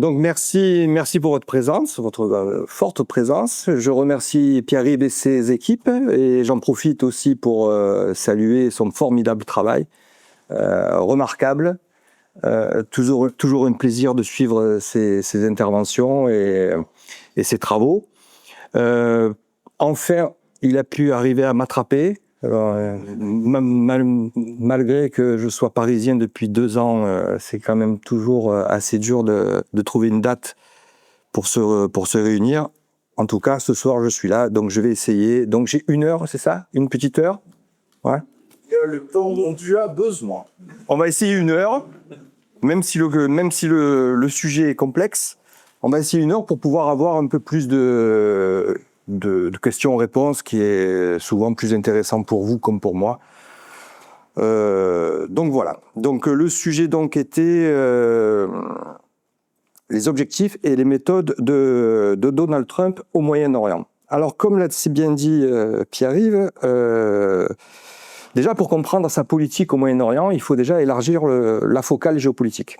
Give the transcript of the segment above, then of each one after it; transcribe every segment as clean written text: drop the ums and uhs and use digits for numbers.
Donc merci pour votre présence, votre forte présence. Je remercie Pierre-Yves et ses équipes et j'en profite aussi pour saluer son formidable travail, remarquable. Toujours un plaisir de suivre ses interventions et ses travaux. Enfin, il a pu arriver à m'attraper. Malgré que je sois parisien depuis 2 ans, c'est quand même toujours assez dur de trouver une date pour se réunir. En tout cas, ce soir, je suis là, donc je vais essayer. Donc j'ai 1 heure, c'est ça? Une petite heure? Ouais. Le temps dont tu as besoin. On va essayer 1 heure, même si le sujet est complexe. On va essayer 1 heure pour pouvoir avoir un peu plus de questions-réponses, qui est souvent plus intéressant pour vous comme pour moi. Donc voilà. Donc le sujet donc était les objectifs et les méthodes de Donald Trump au Moyen-Orient. Alors comme l'a si bien dit Pierre-Yves, déjà pour comprendre sa politique au Moyen-Orient, il faut déjà élargir la focale géopolitique.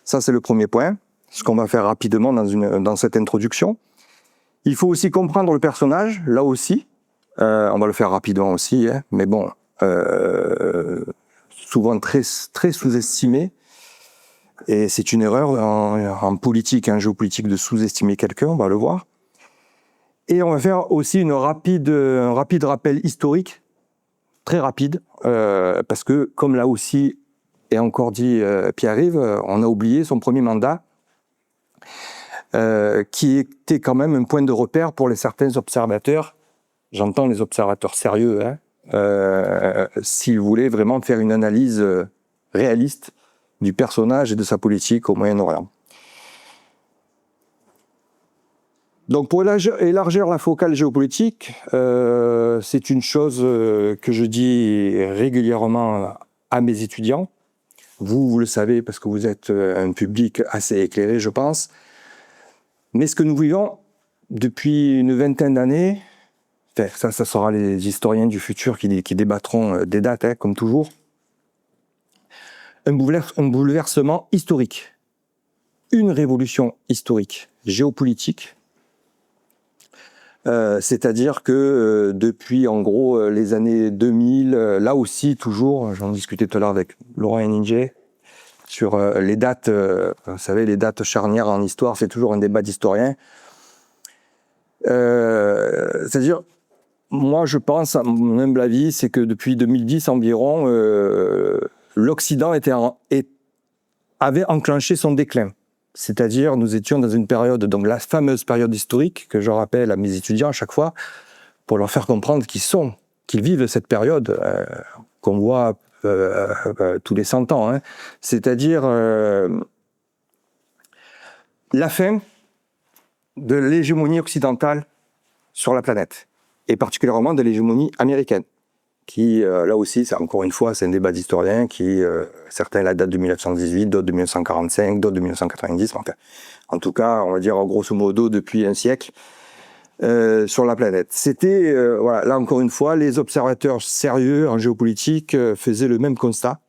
Ça c'est le premier point, ce qu'on va faire rapidement dans cette introduction. Il faut aussi comprendre le personnage, là aussi. On va le faire rapidement aussi, hein, mais bon, souvent très, très sous-estimé. Et c'est une erreur en politique, en géopolitique, de sous-estimer quelqu'un, on va le voir. Et on va faire aussi un rapide rappel historique, très rapide, parce que, comme là aussi est encore dit Pierre-Yves, on a oublié son premier mandat, qui était quand même un point de repère pour certains observateurs. J'entends les observateurs sérieux, hein, s'ils voulaient vraiment faire une analyse réaliste du personnage et de sa politique au Moyen-Orient. Donc pour élargir la focale géopolitique, c'est une chose que je dis régulièrement à mes étudiants. Vous le savez parce que vous êtes un public assez éclairé, je pense. Mais ce que nous vivons depuis une vingtaine d'années, ça sera les historiens du futur qui débattront des dates, hein, comme toujours. Un bouleversement historique, une révolution historique, géopolitique. C'est-à-dire que depuis, en gros, les années 2000, là aussi, toujours, j'en discutais tout à l'heure avec Laurent Henninger, sur les dates, vous savez, les dates charnières en histoire, c'est toujours un débat d'historiens. C'est-à-dire, moi, je pense, à mon humble avis, c'est que depuis 2010 environ, l'Occident avait enclenché son déclin. C'est-à-dire, nous étions dans une période, donc la fameuse période historique, que je rappelle à mes étudiants à chaque fois, pour leur faire comprendre qu'ils vivent cette période qu'on voit tous les 100 ans. Hein. C'est-à-dire la fin de l'hégémonie occidentale sur la planète, et particulièrement de l'hégémonie américaine, qui, là aussi, encore une fois, c'est un débat d'historiens qui, certains la datent de 1918, d'autres de 1945, d'autres de 1990, enfin, en tout cas, on va dire grosso modo depuis un siècle, sur la planète. C'était, voilà, là encore une fois, les observateurs sérieux en géopolitique faisaient le même constat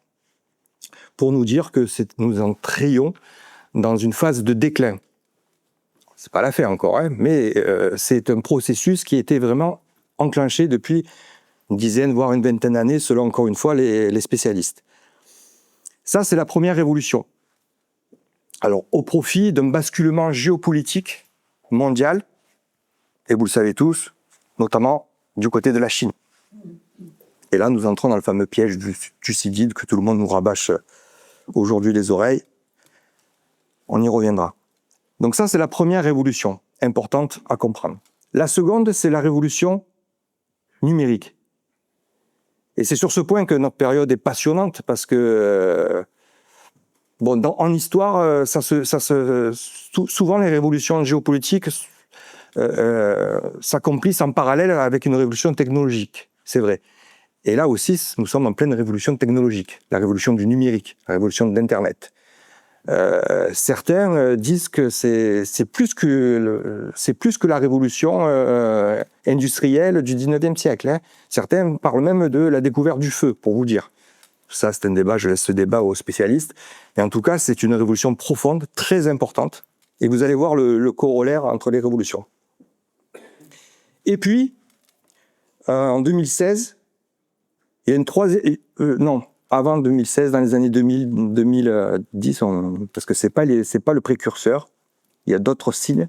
pour nous dire que nous entrions dans une phase de déclin. C'est pas la fin encore, hein, mais c'est un processus qui était vraiment enclenché depuis une dizaine, voire une vingtaine d'années, selon encore une fois les spécialistes. Ça, c'est la première révolution. Alors, au profit d'un basculement géopolitique mondial, et vous le savez tous, notamment du côté de la Chine. Et là, nous entrons dans le fameux piège du Thucydide que tout le monde nous rabâche aujourd'hui les oreilles. On y reviendra. Donc ça, c'est la première révolution importante à comprendre. La seconde, c'est la révolution numérique. Et c'est sur ce point que notre période est passionnante, parce que, en histoire, souvent les révolutions géopolitiques s'accomplissent en parallèle avec une révolution technologique, c'est vrai. Et là aussi, nous sommes en pleine révolution technologique, la révolution du numérique, la révolution de l'Internet. Certains disent que c'est plus que la révolution industrielle du 19e siècle. Hein. Certains parlent même de la découverte du feu, pour vous dire. Ça, c'est un débat, je laisse ce débat aux spécialistes. Et en tout cas, c'est une révolution profonde, très importante. Et vous allez voir le corollaire entre les révolutions. Et puis, en 2016, il y a une troisième... non, avant 2016, dans les années 2000, 2010, parce que c'est pas le précurseur, il y a d'autres signes.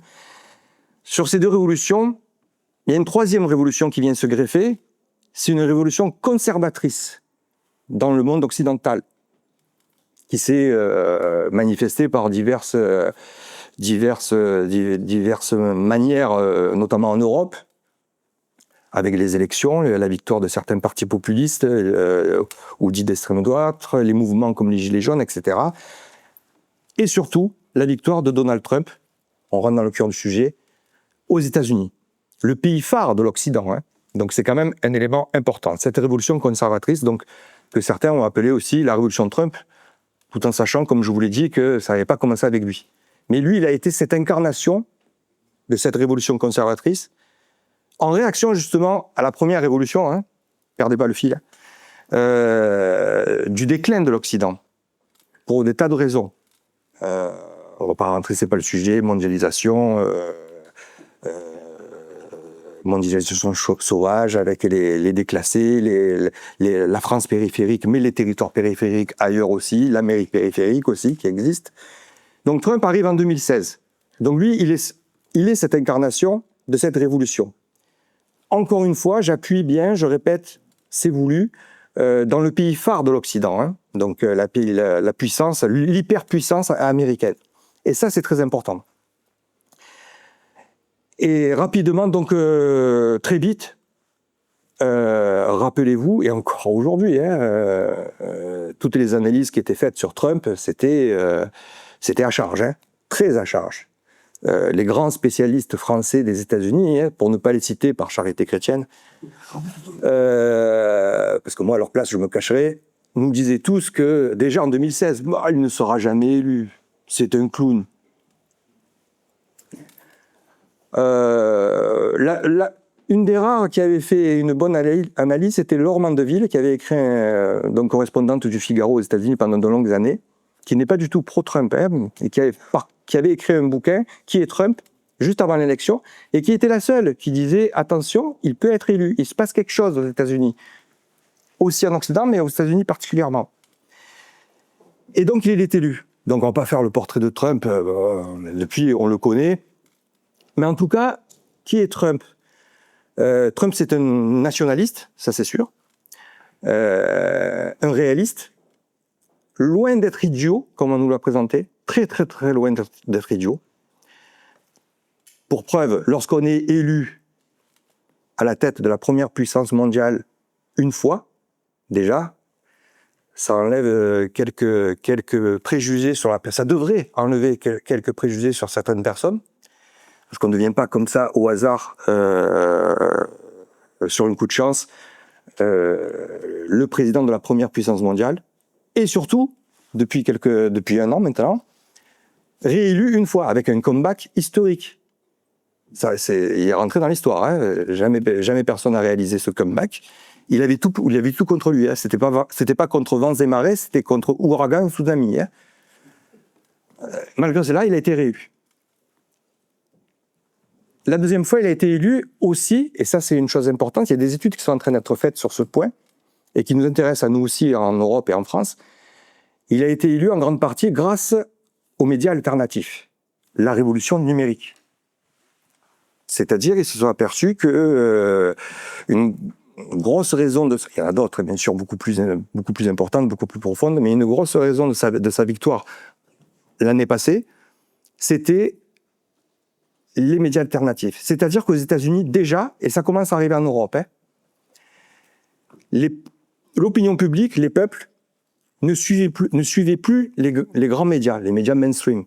Sur ces deux révolutions, il y a une troisième révolution qui vient se greffer. C'est une révolution conservatrice dans le monde occidental, qui s'est manifestée par diverses manières, notamment en Europe, avec les élections, la victoire de certains partis populistes ou dits d'extrême droite, les mouvements comme les Gilets jaunes, etc. Et surtout, la victoire de Donald Trump, on rentre dans le cœur du sujet, aux États-Unis, le pays phare de l'Occident. Donc c'est quand même un élément important. Cette révolution conservatrice, donc, que certains ont appelé aussi la révolution de Trump, tout en sachant, comme je vous l'ai dit, que ça n'avait pas commencé avec lui. Mais lui, il a été cette incarnation de cette révolution conservatrice, en réaction justement à la première révolution, perdez pas le fil, du déclin de l'Occident, pour des tas de raisons. On ne va pas rentrer, c'est pas le sujet, mondialisation sauvage avec les déclassés, la France périphérique, mais les territoires périphériques ailleurs aussi, l'Amérique périphérique aussi qui existe. Donc Trump arrive en 2016. Donc lui, il est cette incarnation de cette révolution. Encore une fois, j'appuie bien, je répète, c'est voulu, dans le pays phare de l'Occident, donc la puissance, l'hyperpuissance américaine. Et ça, c'est très important. Et rapidement, donc très vite, rappelez-vous, et encore aujourd'hui, toutes les analyses qui étaient faites sur Trump, c'était à charge, très à charge. Les grands spécialistes français des États-Unis, pour ne pas les citer par charité chrétienne, parce que moi à leur place je me cacherais, nous disaient tous que déjà en 2016, il ne sera jamais élu, c'est un clown. Une des rares qui avait fait une bonne analyse, c'était Laure Mandeville, qui avait écrit, donc correspondante du Figaro aux États-Unis pendant de longues années, qui n'est pas du tout pro-Trump, et qui avait écrit un bouquin, Qui est Trump, juste avant l'élection, et qui était la seule qui disait, attention, il peut être élu, il se passe quelque chose aux États-Unis, aussi en Occident, mais aux États-Unis particulièrement. Et donc il est élu. Donc on va pas faire le portrait de Trump, depuis on le connaît, mais en tout cas, qui est Trump ? Trump, c'est un nationaliste, ça c'est sûr, un réaliste, loin d'être idiot, comme on nous l'a présenté, très très très loin d'être idiot. Pour preuve, lorsqu'on est élu à la tête de la première puissance mondiale une fois, déjà, ça enlève quelques préjugés sur la personne. Ça devrait enlever quelques préjugés sur certaines personnes, parce qu'on ne devient pas comme ça au hasard, sur un coup de chance, le président de la première puissance mondiale, et surtout, depuis un an maintenant, réélu une fois, avec un comeback historique. Ça, il est rentré dans l'histoire, jamais personne n'a réalisé ce comeback. Il avait tout contre lui, c'était pas contre vents et marées, c'était contre ouragan, tsunami. Malgré cela, il a été réélu. La deuxième fois, il a été élu aussi, et ça c'est une chose importante, il y a des études qui sont en train d'être faites sur ce point, et qui nous intéressent à nous aussi en Europe et en France. Il a été élu en grande partie grâce aux médias alternatifs, la révolution numérique. C'est-à-dire, ils se sont aperçus que une grosse raison de... Il y en a d'autres, bien sûr, beaucoup plus importantes, beaucoup plus profondes, mais une grosse raison de sa victoire l'année passée, c'était les médias alternatifs. C'est-à-dire qu'aux États-Unis, déjà, et ça commence à arriver en Europe, l'opinion publique, les peuples, ne suivaient plus les grands médias, les médias mainstream.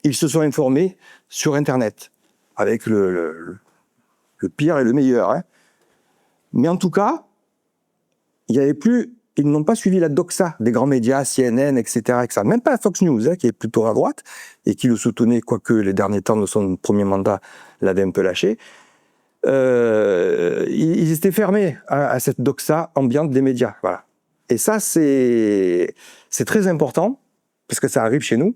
Ils se sont informés sur Internet, avec le pire et le meilleur. Mais en tout cas, ils n'ont pas suivi la doxa des grands médias, CNN, etc. Même pas Fox News, qui est plutôt à droite, et qui le soutenait, quoique les derniers temps de son premier mandat l'avait un peu lâché. Ils étaient fermés à cette doxa ambiante des médias. Voilà. Et ça, c'est très important, parce que ça arrive chez nous.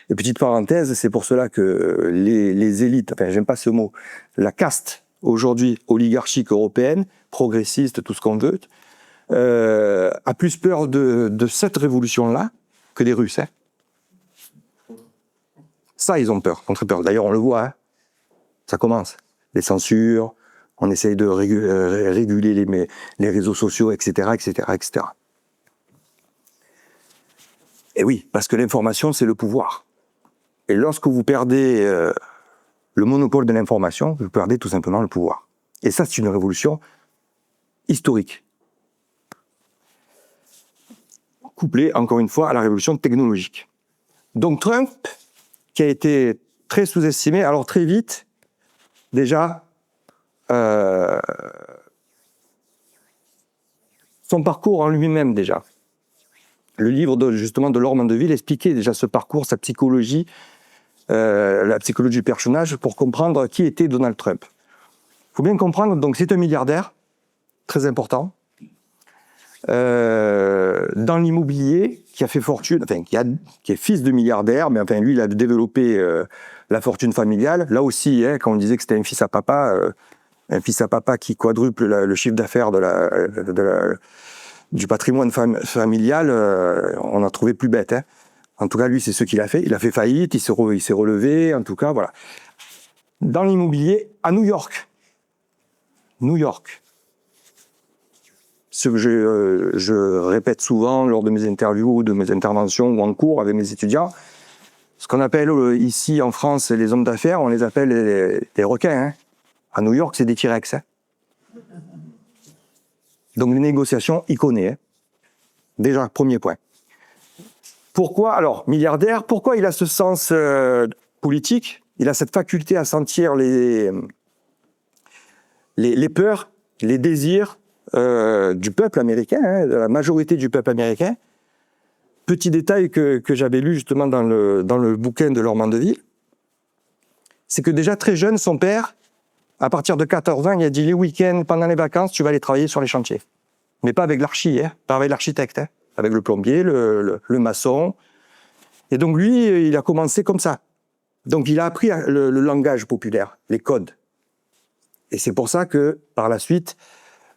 Et petite parenthèse, c'est pour cela que les élites, enfin, j'aime pas ce mot, la caste, aujourd'hui, oligarchique européenne, progressiste, tout ce qu'on veut, a plus peur de cette révolution-là que des Russes. Hein. Ça, ils ont peur, ont très peur. D'ailleurs, on le voit, hein. Ça commence. Les censures, on essaye de réguler les réseaux sociaux, etc., etc., etc. Et oui, parce que l'information, c'est le pouvoir. Et lorsque vous perdez le monopole de l'information, vous perdez tout simplement le pouvoir. Et ça, c'est une révolution historique. Couplée, encore une fois, à la révolution technologique. Donc Trump, qui a été très sous-estimé, alors très vite, déjà, son parcours en lui-même déjà. Le livre justement de Laure Mandeville expliquait déjà ce parcours, sa psychologie, la psychologie du personnage pour comprendre qui était Donald Trump. Il faut bien comprendre, donc c'est un milliardaire, très important, dans l'immobilier, qui a fait fortune, enfin qui est fils de milliardaire, mais enfin lui il a développé la fortune familiale. Là aussi, hein, quand on disait que c'était un fils à papa qui quadruple le chiffre d'affaires du patrimoine familial, on a trouvé plus bête. Hein. En tout cas, lui, c'est ce qu'il a fait. Il a fait faillite, il s'est relevé, en tout cas, voilà. Dans l'immobilier, à New York. New York. Ce que je répète souvent lors de mes interviews, de mes interventions ou en cours avec mes étudiants, ce qu'on appelle ici en France les hommes d'affaires, on les appelle les requins. Hein. À New York, c'est des T-Rex. Hein. Donc les négociations, il connaît. Hein. Déjà, premier point. Pourquoi, alors, milliardaire, pourquoi il a ce sens politique? Il a cette faculté à sentir les peurs, les désirs du peuple américain, hein, de la majorité du peuple américain. Petit détail que j'avais lu justement dans le bouquin de Laure Mandeville, c'est que déjà très jeune, son père, à partir de 14 ans, il a dit les week-ends, pendant les vacances, tu vas aller travailler sur les chantiers. Mais pas avec l'archi, hein, pas avec l'architecte, hein, avec le plombier, le maçon. Et donc lui, il a commencé comme ça. Donc il a appris le langage populaire, les codes. Et c'est pour ça que, par la suite,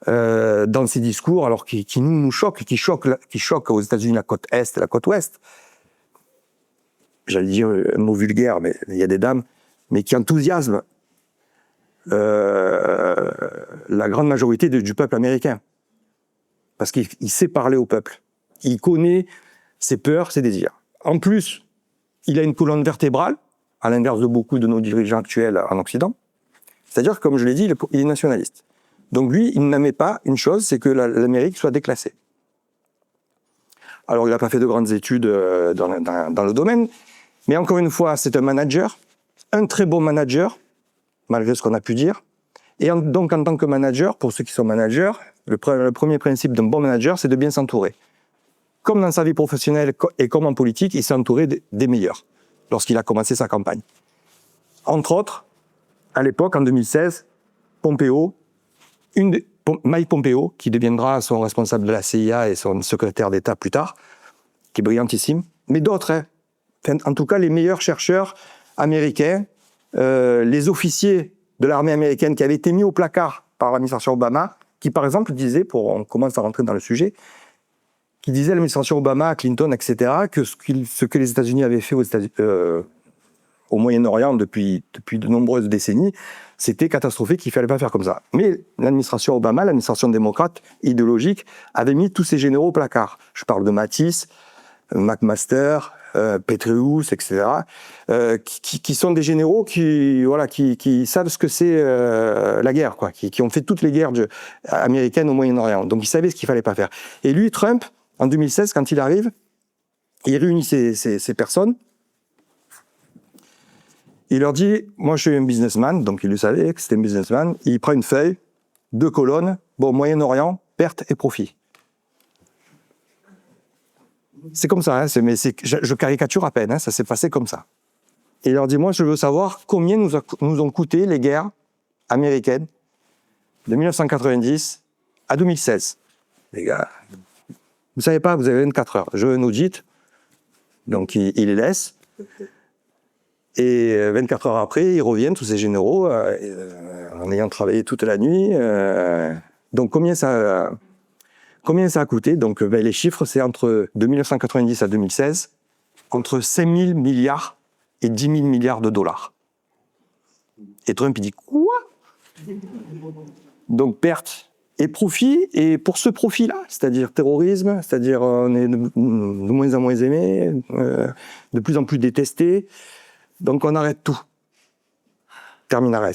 dans ses discours, alors qui nous choquent, qui choquent aux États-Unis la côte Est et la côte Ouest, j'allais dire un mot vulgaire, mais il y a des dames, mais qui enthousiasment la grande majorité du peuple américain. Parce qu'il sait parler au peuple. Il connaît ses peurs, ses désirs. En plus, il a une colonne vertébrale, à l'inverse de beaucoup de nos dirigeants actuels en Occident. C'est-à-dire, comme je l'ai dit, il est nationaliste. Donc lui, il n'aimait pas une chose, c'est que l'Amérique soit déclassée. Alors, il n'a pas fait de grandes études dans le domaine, mais encore une fois, c'est un manager, un très bon manager, malgré ce qu'on a pu dire. Et donc, en tant que manager, pour ceux qui sont managers, le premier principe d'un bon manager, c'est de bien s'entourer. Comme dans sa vie professionnelle et comme en politique, il s'est entouré des meilleurs lorsqu'il a commencé sa campagne. Entre autres, à l'époque, en 2016, Mike Pompeo, qui deviendra son responsable de la CIA et son secrétaire d'État plus tard, qui est brillantissime, mais d'autres, hein. Enfin, en tout cas les meilleurs chercheurs américains, les officiers de l'armée américaine qui avaient été mis au placard par l'administration Obama, qui par exemple disaient, on commence à rentrer dans le sujet, qui disait à l'administration Obama, à Clinton, etc., que ce que les États-Unis avaient fait au Moyen-Orient depuis de nombreuses décennies, c'était catastrophique, qu'il ne fallait pas faire comme ça. Mais l'administration Obama, l'administration démocrate, idéologique, avait mis tous ces généraux au placard. Je parle de Mattis, McMaster, Petraeus, etc., qui sont des généraux qui savent ce que c'est la guerre, quoi, qui ont fait toutes les guerres américaines au Moyen-Orient. Donc ils savaient ce qu'il ne fallait pas faire. Et lui, Trump, en 2016, quand il arrive, il réunit ces personnes. Il leur dit, moi je suis un businessman, donc il le savait que c'était un businessman. Il prend une feuille, 2 colonnes, Moyen-Orient, pertes et profits. C'est comme ça, hein, je caricature à peine, hein, ça s'est passé comme ça. Et il leur dit, moi je veux savoir combien nous ont coûté les guerres américaines de 1990 à 2016. les gars, vous savez pas, vous avez 24 heures. Je veux un audit. Donc, il les laisse. Et 24 heures après, ils reviennent, tous ces généraux, en ayant travaillé toute la nuit. Donc, combien ça a coûté? Donc, les chiffres, c'est de 1990 à 2016, entre 5 000 milliards et 10 000 milliards de dollars. Et Trump, il dit, quoi? Donc, perte et profit. Et pour ce profit-là, c'est-à-dire terrorisme, c'est-à-dire on est de moins en moins aimé, de plus en plus détesté. Donc, on arrête tout. Terminares.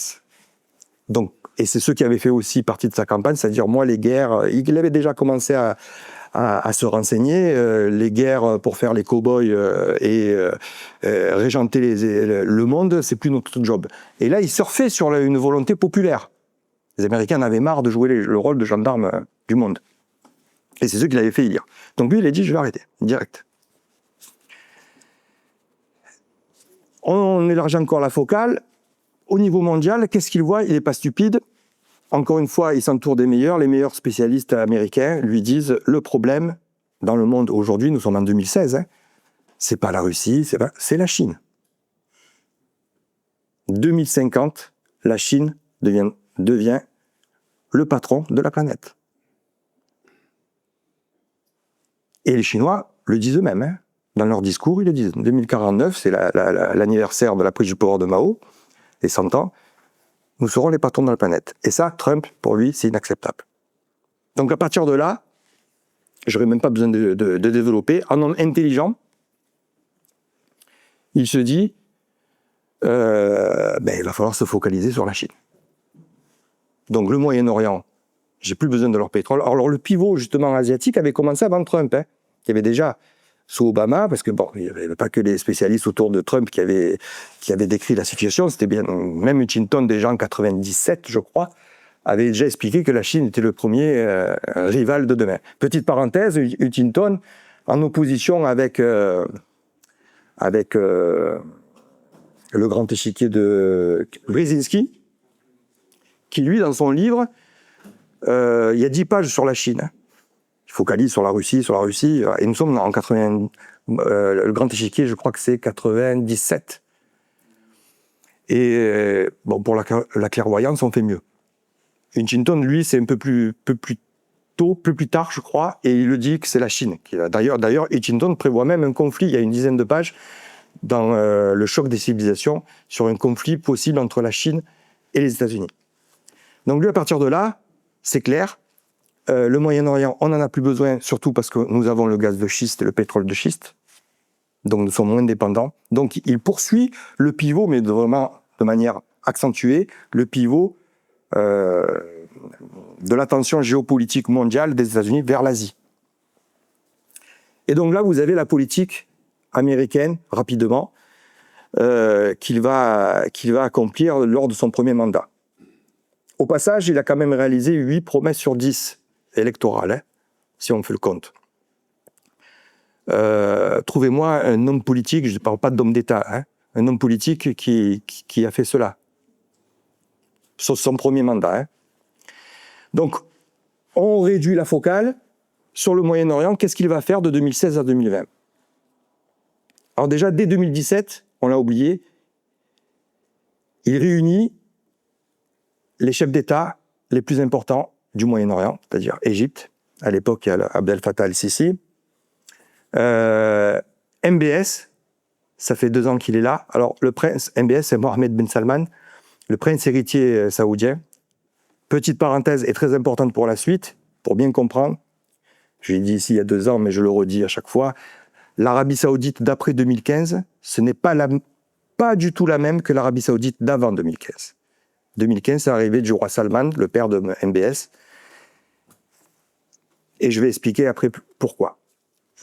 Donc, et c'est ce qui avait fait aussi partie de sa campagne, c'est-à-dire, moi, les guerres, il avait déjà commencé à se renseigner, les guerres pour faire les cow-boys et régenter le monde, c'est plus notre job. Et là, il surfait sur une volonté populaire. Les Américains en avaient marre de jouer le rôle de gendarme du monde. Et c'est ce qu'il avait fait élire. Donc lui, il a dit, je vais arrêter, direct. On élargit encore la focale. Au niveau mondial, qu'est-ce qu'il voit? Il n'est pas stupide. Encore une fois, il s'entoure des meilleurs. Les meilleurs spécialistes américains lui disent, le problème dans le monde aujourd'hui, nous sommes en 2016, c'est pas la Russie, c'est la Chine. 2050, la Chine devient le patron de la planète. Et les Chinois le disent eux-mêmes. Dans leur discours, ils le disent. 2049, c'est l'anniversaire de la prise du pouvoir de Mao, les 100 ans. Nous serons les patrons de la planète. Et ça, Trump, pour lui, c'est inacceptable. Donc à partir de là, je n'aurais même pas besoin de développer. Un homme intelligent, il se dit, il va falloir se focaliser sur la Chine. Donc le Moyen-Orient, j'ai plus besoin de leur pétrole. Alors le pivot justement asiatique avait commencé avant Trump. Il y avait déjà sous Obama, parce que bon, il n'y avait pas que les spécialistes autour de Trump qui avaient décrit la situation. C'était bien, même Huntington déjà en 97, je crois, avait déjà expliqué que la Chine était le premier rival de demain. Petite parenthèse, Huntington en opposition avec le grand échiquier de Brzezinski, qui lui, dans son livre, il y a 10 pages sur la Chine. Il focalise sur la Russie. Et nous sommes en 80. Le grand échiquier, je crois que c'est 97. Et bon, pour la clairvoyance, on fait mieux. Huntington, lui, c'est un peu plus tard, je crois, et il le dit que c'est la Chine. D'ailleurs, Huntington prévoit même un conflit, il y a une dizaine de pages, dans le choc des civilisations, sur un conflit possible entre la Chine et les États-Unis. Donc lui, à partir de là, c'est clair, le Moyen-Orient, on n'en a plus besoin, surtout parce que nous avons le gaz de schiste et le pétrole de schiste, donc nous sommes moins dépendants. Donc il poursuit le pivot, mais vraiment de manière accentuée, le pivot de l'attention géopolitique mondiale des États-Unis vers l'Asie. Et donc là, vous avez la politique américaine, rapidement, qu'il va accomplir lors de son premier mandat. Au passage, il a quand même réalisé 8 promesses sur 10 électorales, si on fait le compte. Trouvez-moi un homme politique, je ne parle pas d'homme d'État, un homme politique qui a fait cela. Sur son premier mandat. Donc, on réduit la focale sur le Moyen-Orient. Qu'est-ce qu'il va faire de 2016 à 2020? Alors déjà, dès 2017, on l'a oublié, il réunit les chefs d'État les plus importants du Moyen-Orient, c'est-à-dire Égypte. À l'époque, il y a Abdel Fattah el-Sisi. MBS, ça fait 2 ans qu'il est là. Alors, le prince, MBS, c'est Mohammed bin Salman, le prince héritier saoudien. Petite parenthèse et très importante pour la suite, pour bien comprendre. Je l'ai dit ici il y a 2 ans, mais je le redis à chaque fois. L'Arabie Saoudite d'après 2015, ce n'est pas du tout la même que l'Arabie Saoudite d'avant 2015. 2015, c'est l'arrivée du roi Salman, le père de MBS. Et je vais expliquer après pourquoi.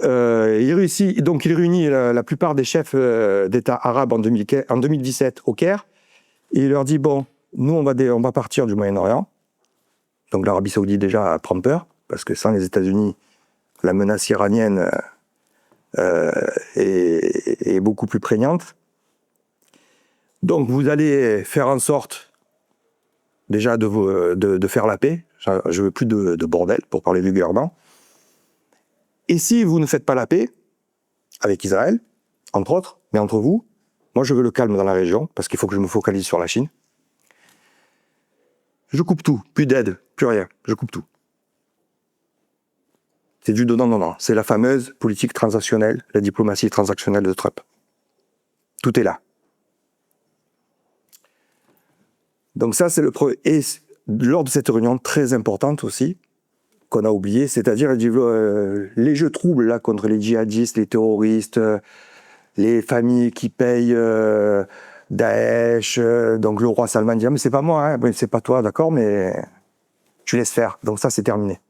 Il réunit la plupart des chefs d'État arabes en 2017 au Caire. Et il leur dit, bon, nous, on va partir du Moyen-Orient. Donc l'Arabie Saoudite déjà prend peur, parce que sans les États-Unis, la menace iranienne est beaucoup plus prégnante. Donc vous allez faire en sorte déjà de faire la paix. Je veux plus de bordel, pour parler vulgairement. Et si vous ne faites pas la paix avec Israël, entre autres, mais entre vous, moi je veux le calme dans la région, parce qu'il faut que je me focalise sur la Chine. Je coupe tout, plus d'aide, plus rien, je coupe tout. C'est du donnant-donnant. C'est la fameuse politique transactionnelle, la diplomatie transactionnelle de Trump. Tout est là. Donc ça, c'est le premier. Et lors de cette réunion très importante aussi, qu'on a oublié, c'est-à-dire les jeux troubles là contre les djihadistes, les terroristes, les familles qui payent Daesh, donc le roi Salman dit « mais c'est pas moi, hein, c'est pas toi, d'accord, mais tu laisses faire ». Donc ça, c'est terminé.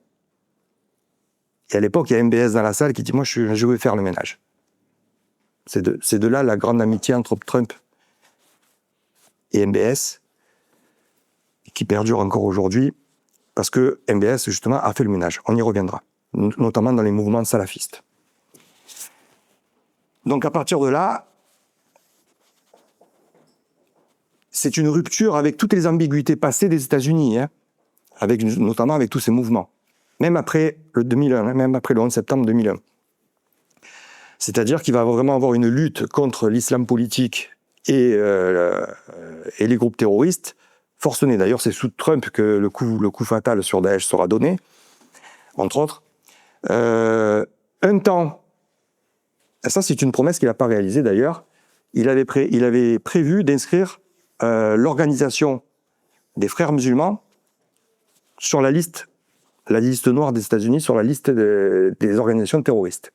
Et à l'époque, il y a MBS dans la salle qui dit « moi, je vais faire le ménage ». C'est de là la grande amitié entre Trump et MBS, qui perdure encore aujourd'hui, parce que MBS, justement, a fait le ménage. On y reviendra, notamment dans les mouvements salafistes. Donc à partir de là, c'est une rupture avec toutes les ambiguïtés passées des États-Unis, hein, notamment avec tous ces mouvements, même après le 2001, hein, même après le 11 septembre 2001. C'est-à-dire qu'il va vraiment avoir une lutte contre l'islam politique et les groupes terroristes, forcenés. D'ailleurs, c'est sous Trump que le coup fatal sur Daesh sera donné, entre autres. Un temps, ça c'est une promesse qu'il n'a pas réalisée d'ailleurs, il avait prévu d'inscrire l'organisation des frères musulmans sur la liste noire des États-Unis, sur la liste des organisations terroristes.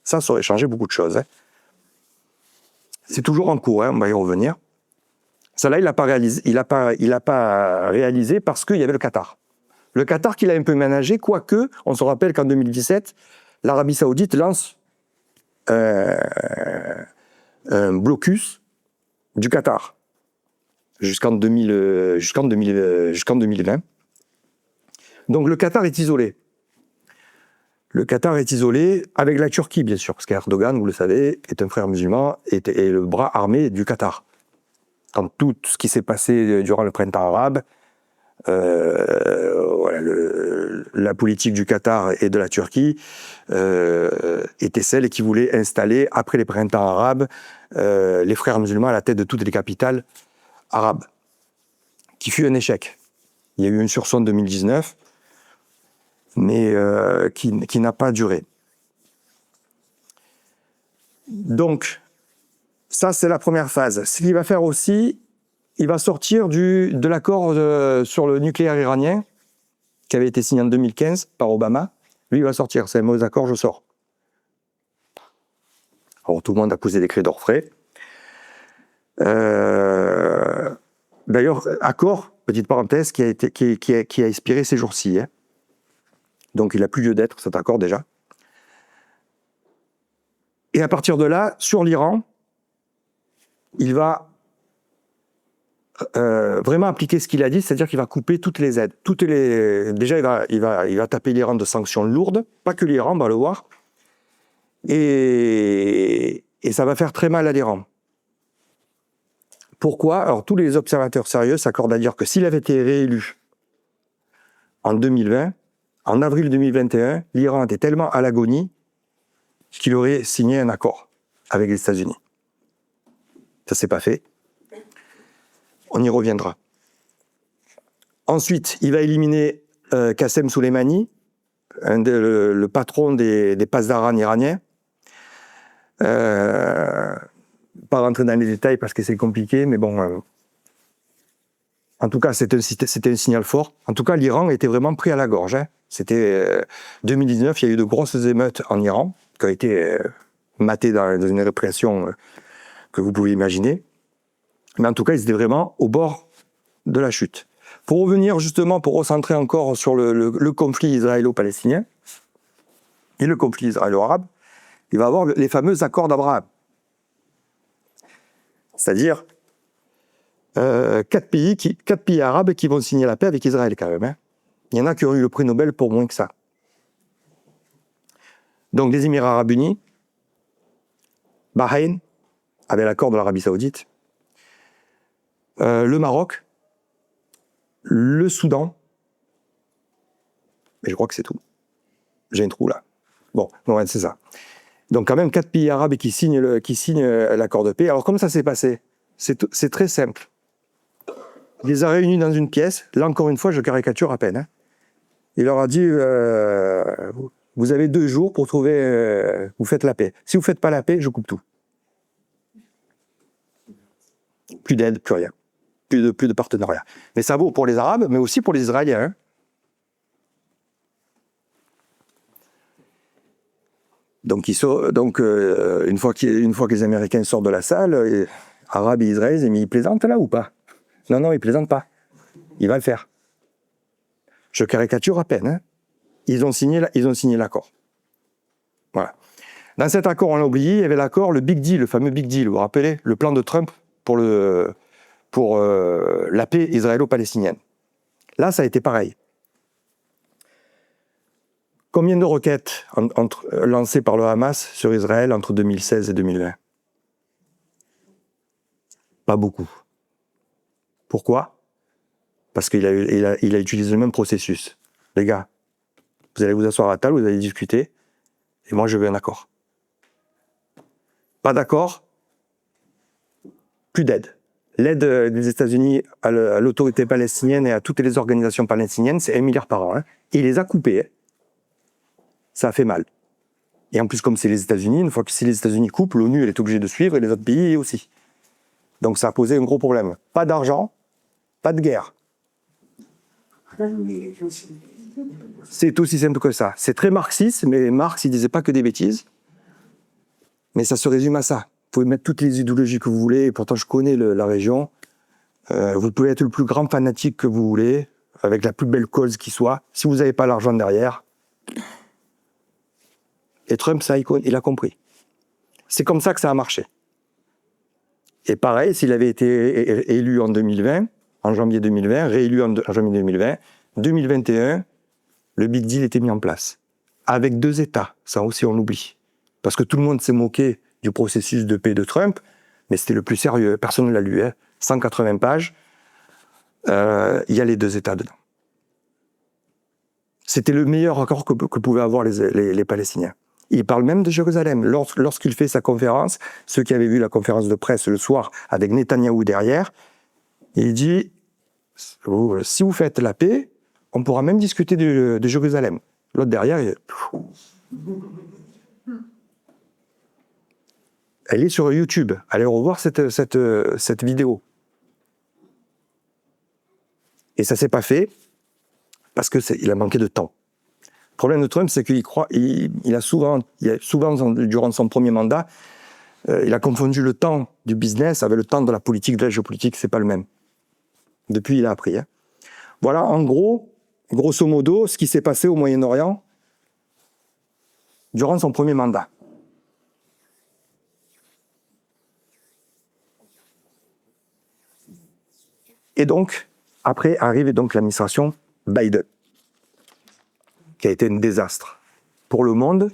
Ça aurait changé beaucoup de choses. Hein. C'est toujours en cours, hein, on va y revenir. Ça là, il n'a pas réalisé parce qu'il y avait le Qatar. Le Qatar qu'il a un peu ménagé, quoique, on se rappelle qu'en 2017, l'Arabie Saoudite lance un blocus du Qatar jusqu'en 2020. Donc le Qatar est isolé. Le Qatar est isolé avec la Turquie, bien sûr, parce qu'Erdogan, vous le savez, est un frère musulman et est le bras armé du Qatar. Quand tout ce qui s'est passé durant le printemps arabe, voilà, la politique du Qatar et de la Turquie était celle qui voulait installer, après les printemps arabes, les frères musulmans à la tête de toutes les capitales arabes, qui fut un échec. Il y a eu une sursaut en 2019, mais qui n'a pas duré. Donc, ça, c'est la première phase. Ce qu'il va faire aussi, il va sortir de l'accord sur le nucléaire iranien, qui avait été signé en 2015 par Obama. Lui, il va sortir. C'est un mauvais accord, je sors. Alors, tout le monde a posé des cris d'orfraie. D'ailleurs, accord, petite parenthèse, qui a expiré ces jours-ci. Hein. Donc, il n'a plus lieu d'être, cet accord, déjà. Et à partir de là, sur l'Iran, il va vraiment appliquer ce qu'il a dit, c'est-à-dire qu'il va couper toutes les aides. Déjà, il va taper l'Iran de sanctions lourdes, pas que l'Iran, on va le voir. Et ça va faire très mal à l'Iran. Pourquoi ? Alors, tous les observateurs sérieux s'accordent à dire que s'il avait été réélu en 2020, en avril 2021, l'Iran était tellement à l'agonie qu'il aurait signé un accord avec les États-Unis. Ça ne s'est pas fait. On y reviendra. Ensuite, il va éliminer Qassem Soleimani, le patron des pasdaran iraniens. Pas rentrer dans les détails parce que c'est compliqué, mais bon. En tout cas, c'était un signal fort. En tout cas, l'Iran était vraiment pris à la gorge. Hein. C'était 2019, il y a eu de grosses émeutes en Iran, qui ont été matées dans une répression que vous pouvez imaginer. Mais en tout cas, ils étaient vraiment au bord de la chute. Pour revenir justement, pour recentrer encore sur le conflit israélo-palestinien et le conflit israélo-arabe, il va y avoir les fameux accords d'Abraham. C'est-à-dire 4 pays arabes qui vont signer la paix avec Israël quand même. Hein. Il y en a qui ont eu le prix Nobel pour moins que ça. Donc les Émirats arabes unis, Bahreïn, avec l'accord de l'Arabie saoudite, le Maroc, le Soudan, mais je crois que c'est tout. J'ai un trou là. Bon, ouais, c'est ça. Donc quand même 4 pays arabes qui signent l'accord de paix. Alors comment ça s'est passé? C'est très simple. Il les a réunis dans une pièce. Là encore une fois, je caricature à peine. Hein. Il leur a dit vous avez 2 jours pour trouver. Vous faites la paix. Si vous faites pas la paix, je coupe tout. Plus d'aide, plus rien. Plus de partenariat. Mais ça vaut pour les Arabes, mais aussi pour les Israéliens. Hein. Donc, une fois que les Américains sortent de la salle, Arabes et Israéliens, ils plaisantent là ou pas? Non, ils plaisantent pas. Il va le faire. Je caricature à peine. Hein. Ils ont signé l'accord. Voilà. Dans cet accord, on l'a oublié, il y avait l'accord, le Big Deal, le fameux Big Deal. Vous vous rappelez? Le plan de Trump pour la paix israélo-palestinienne. Là, ça a été pareil. Combien de roquettes lancées par le Hamas sur Israël entre 2016 et 2020? Pas beaucoup. Pourquoi? Parce qu'il a utilisé le même processus. Les gars, vous allez vous asseoir à la table, vous allez discuter, et moi je veux un accord. Pas d'accord? Plus d'aide. L'aide des États-Unis à l'autorité palestinienne et à toutes les organisations palestiniennes, c'est 1 milliard par an. Hein. Il les a coupés. Hein. Ça a fait mal. Et en plus, comme c'est les États-Unis, une fois que si les États-Unis coupent, l'ONU elle est obligée de suivre et les autres pays aussi. Donc ça a posé un gros problème. Pas d'argent, pas de guerre. C'est aussi simple que ça. C'est très marxiste, mais Marx il disait pas que des bêtises. Mais ça se résume à ça. Vous pouvez mettre toutes les idéologies que vous voulez, et pourtant je connais la région. Vous pouvez être le plus grand fanatique que vous voulez, avec la plus belle cause qui soit. Si vous n'avez pas l'argent derrière... Et Trump, ça, il a compris. C'est comme ça que ça a marché. Et pareil, s'il avait été élu en 2020, en janvier 2020, réélu en janvier 2020, 2021, le Big Deal était mis en place. Avec 2 États, ça aussi on l'oublie. Parce que tout le monde s'est moqué du processus de paix de Trump, mais c'était le plus sérieux, personne ne l'a lu. Hein. 180 pages, il y a les 2 États dedans. C'était le meilleur accord que pouvaient avoir les Palestiniens. Il parle même de Jérusalem. Lorsqu'il fait sa conférence, ceux qui avaient vu la conférence de presse le soir avec Netanyahou derrière, il dit si vous faites la paix, on pourra même discuter de Jérusalem. L'autre derrière, elle est sur YouTube. Allez revoir cette vidéo. Et ça s'est pas fait parce qu'il a manqué de temps. Le problème de Trump, c'est qu'il a souvent, durant son premier mandat, il a confondu le temps du business avec le temps de la politique, de la géopolitique, c'est pas le même. Depuis, il a appris. Hein. Voilà, en gros, grosso modo, ce qui s'est passé au Moyen-Orient durant son premier mandat. Et donc, après arrive donc l'administration Biden, qui a été un désastre pour le monde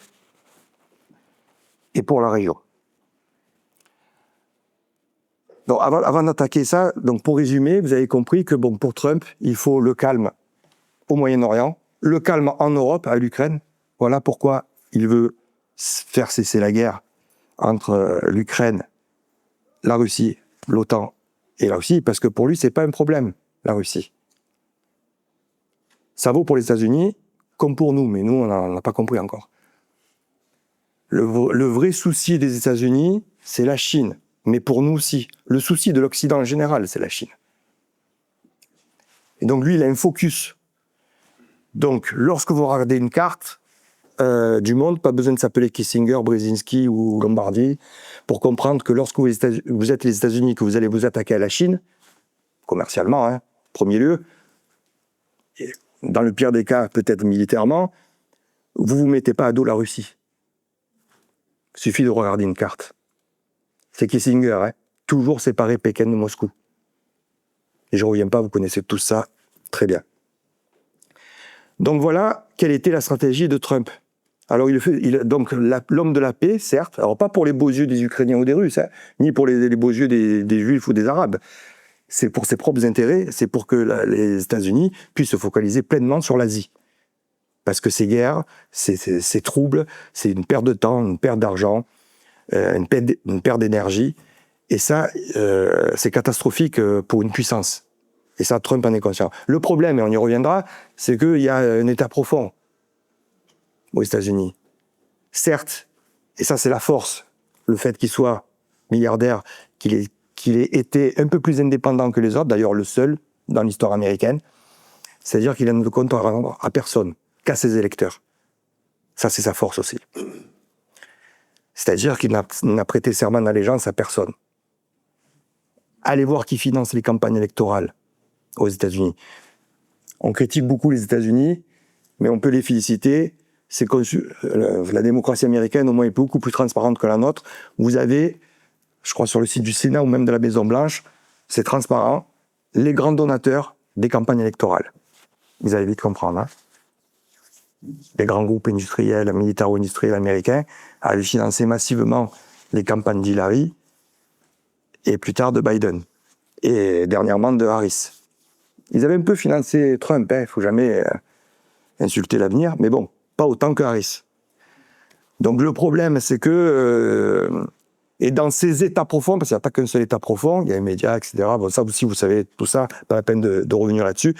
et pour la région. Donc, avant d'attaquer ça, donc pour résumer, vous avez compris que bon, pour Trump, il faut le calme au Moyen-Orient, le calme en Europe, à l'Ukraine. Voilà pourquoi il veut faire cesser la guerre entre l'Ukraine, la Russie, l'OTAN et la Russie, parce que pour lui, c'est pas un problème, la Russie. Ça vaut pour les États-Unis comme pour nous, mais nous, on n'a pas compris encore. Le vrai souci des États-Unis, c'est la Chine. Mais pour nous aussi. Le souci de l'Occident en général, c'est la Chine. Et donc lui, il a un focus. Donc, lorsque vous regardez une carte du monde, pas besoin de s'appeler Kissinger, Brzezinski ou Lombardi, pour comprendre que lorsque vous êtes les États-Unis, que vous allez vous attaquer à la Chine, commercialement, hein, premier lieu, et dans le pire des cas, peut-être militairement, vous ne vous mettez pas à dos la Russie. Il suffit de regarder une carte. C'est Kissinger, hein, toujours séparer Pékin de Moscou. Et je ne reviens pas, vous connaissez tout ça très bien. Donc voilà quelle était la stratégie de Trump. Alors donc l'homme de la paix, certes, alors pas pour les beaux yeux des Ukrainiens ou des Russes, hein, ni pour les beaux yeux des Juifs ou des Arabes. C'est pour ses propres intérêts, c'est pour que les États-Unis puissent se focaliser pleinement sur l'Asie. Parce que ces guerres, ces troubles, c'est une perte de temps, une perte d'argent, une perte d'énergie. Et ça, c'est catastrophique pour une puissance. Et ça, Trump en est conscient. Le problème, et on y reviendra, c'est qu'il y a un État profond aux États-Unis. Certes, et ça c'est la force, le fait qu'il soit milliardaire, qu'il ait été un peu plus indépendant que les autres, d'ailleurs le seul dans l'histoire américaine, c'est-à-dire qu'il n'a de compte à rendre à personne, qu'à ses électeurs. Ça c'est sa force aussi. C'est-à-dire qu'il n'a prêté serment d'allégeance à personne. Allez voir qui finance les campagnes électorales aux États-Unis. On critique beaucoup les États-Unis, mais on peut les féliciter. La démocratie américaine, au moins, est beaucoup plus transparente que la nôtre. Vous avez, je crois sur le site du Sénat ou même de la Maison-Blanche, c'est transparent, les grands donateurs des campagnes électorales. Vous allez vite comprendre. Hein. Les grands groupes industriels, militaro-industriels américains avaient financé massivement les campagnes d'Hillary et plus tard de Biden. Et dernièrement de Harris. Ils avaient un peu financé Trump, il ne faut jamais insulter l'avenir, mais bon, pas autant que Harris. Donc le problème, c'est que, et dans ces états profonds, parce qu'il n'y a pas qu'un seul état profond, il y a les médias, etc., bon, ça aussi vous savez tout ça, pas la peine de revenir là-dessus,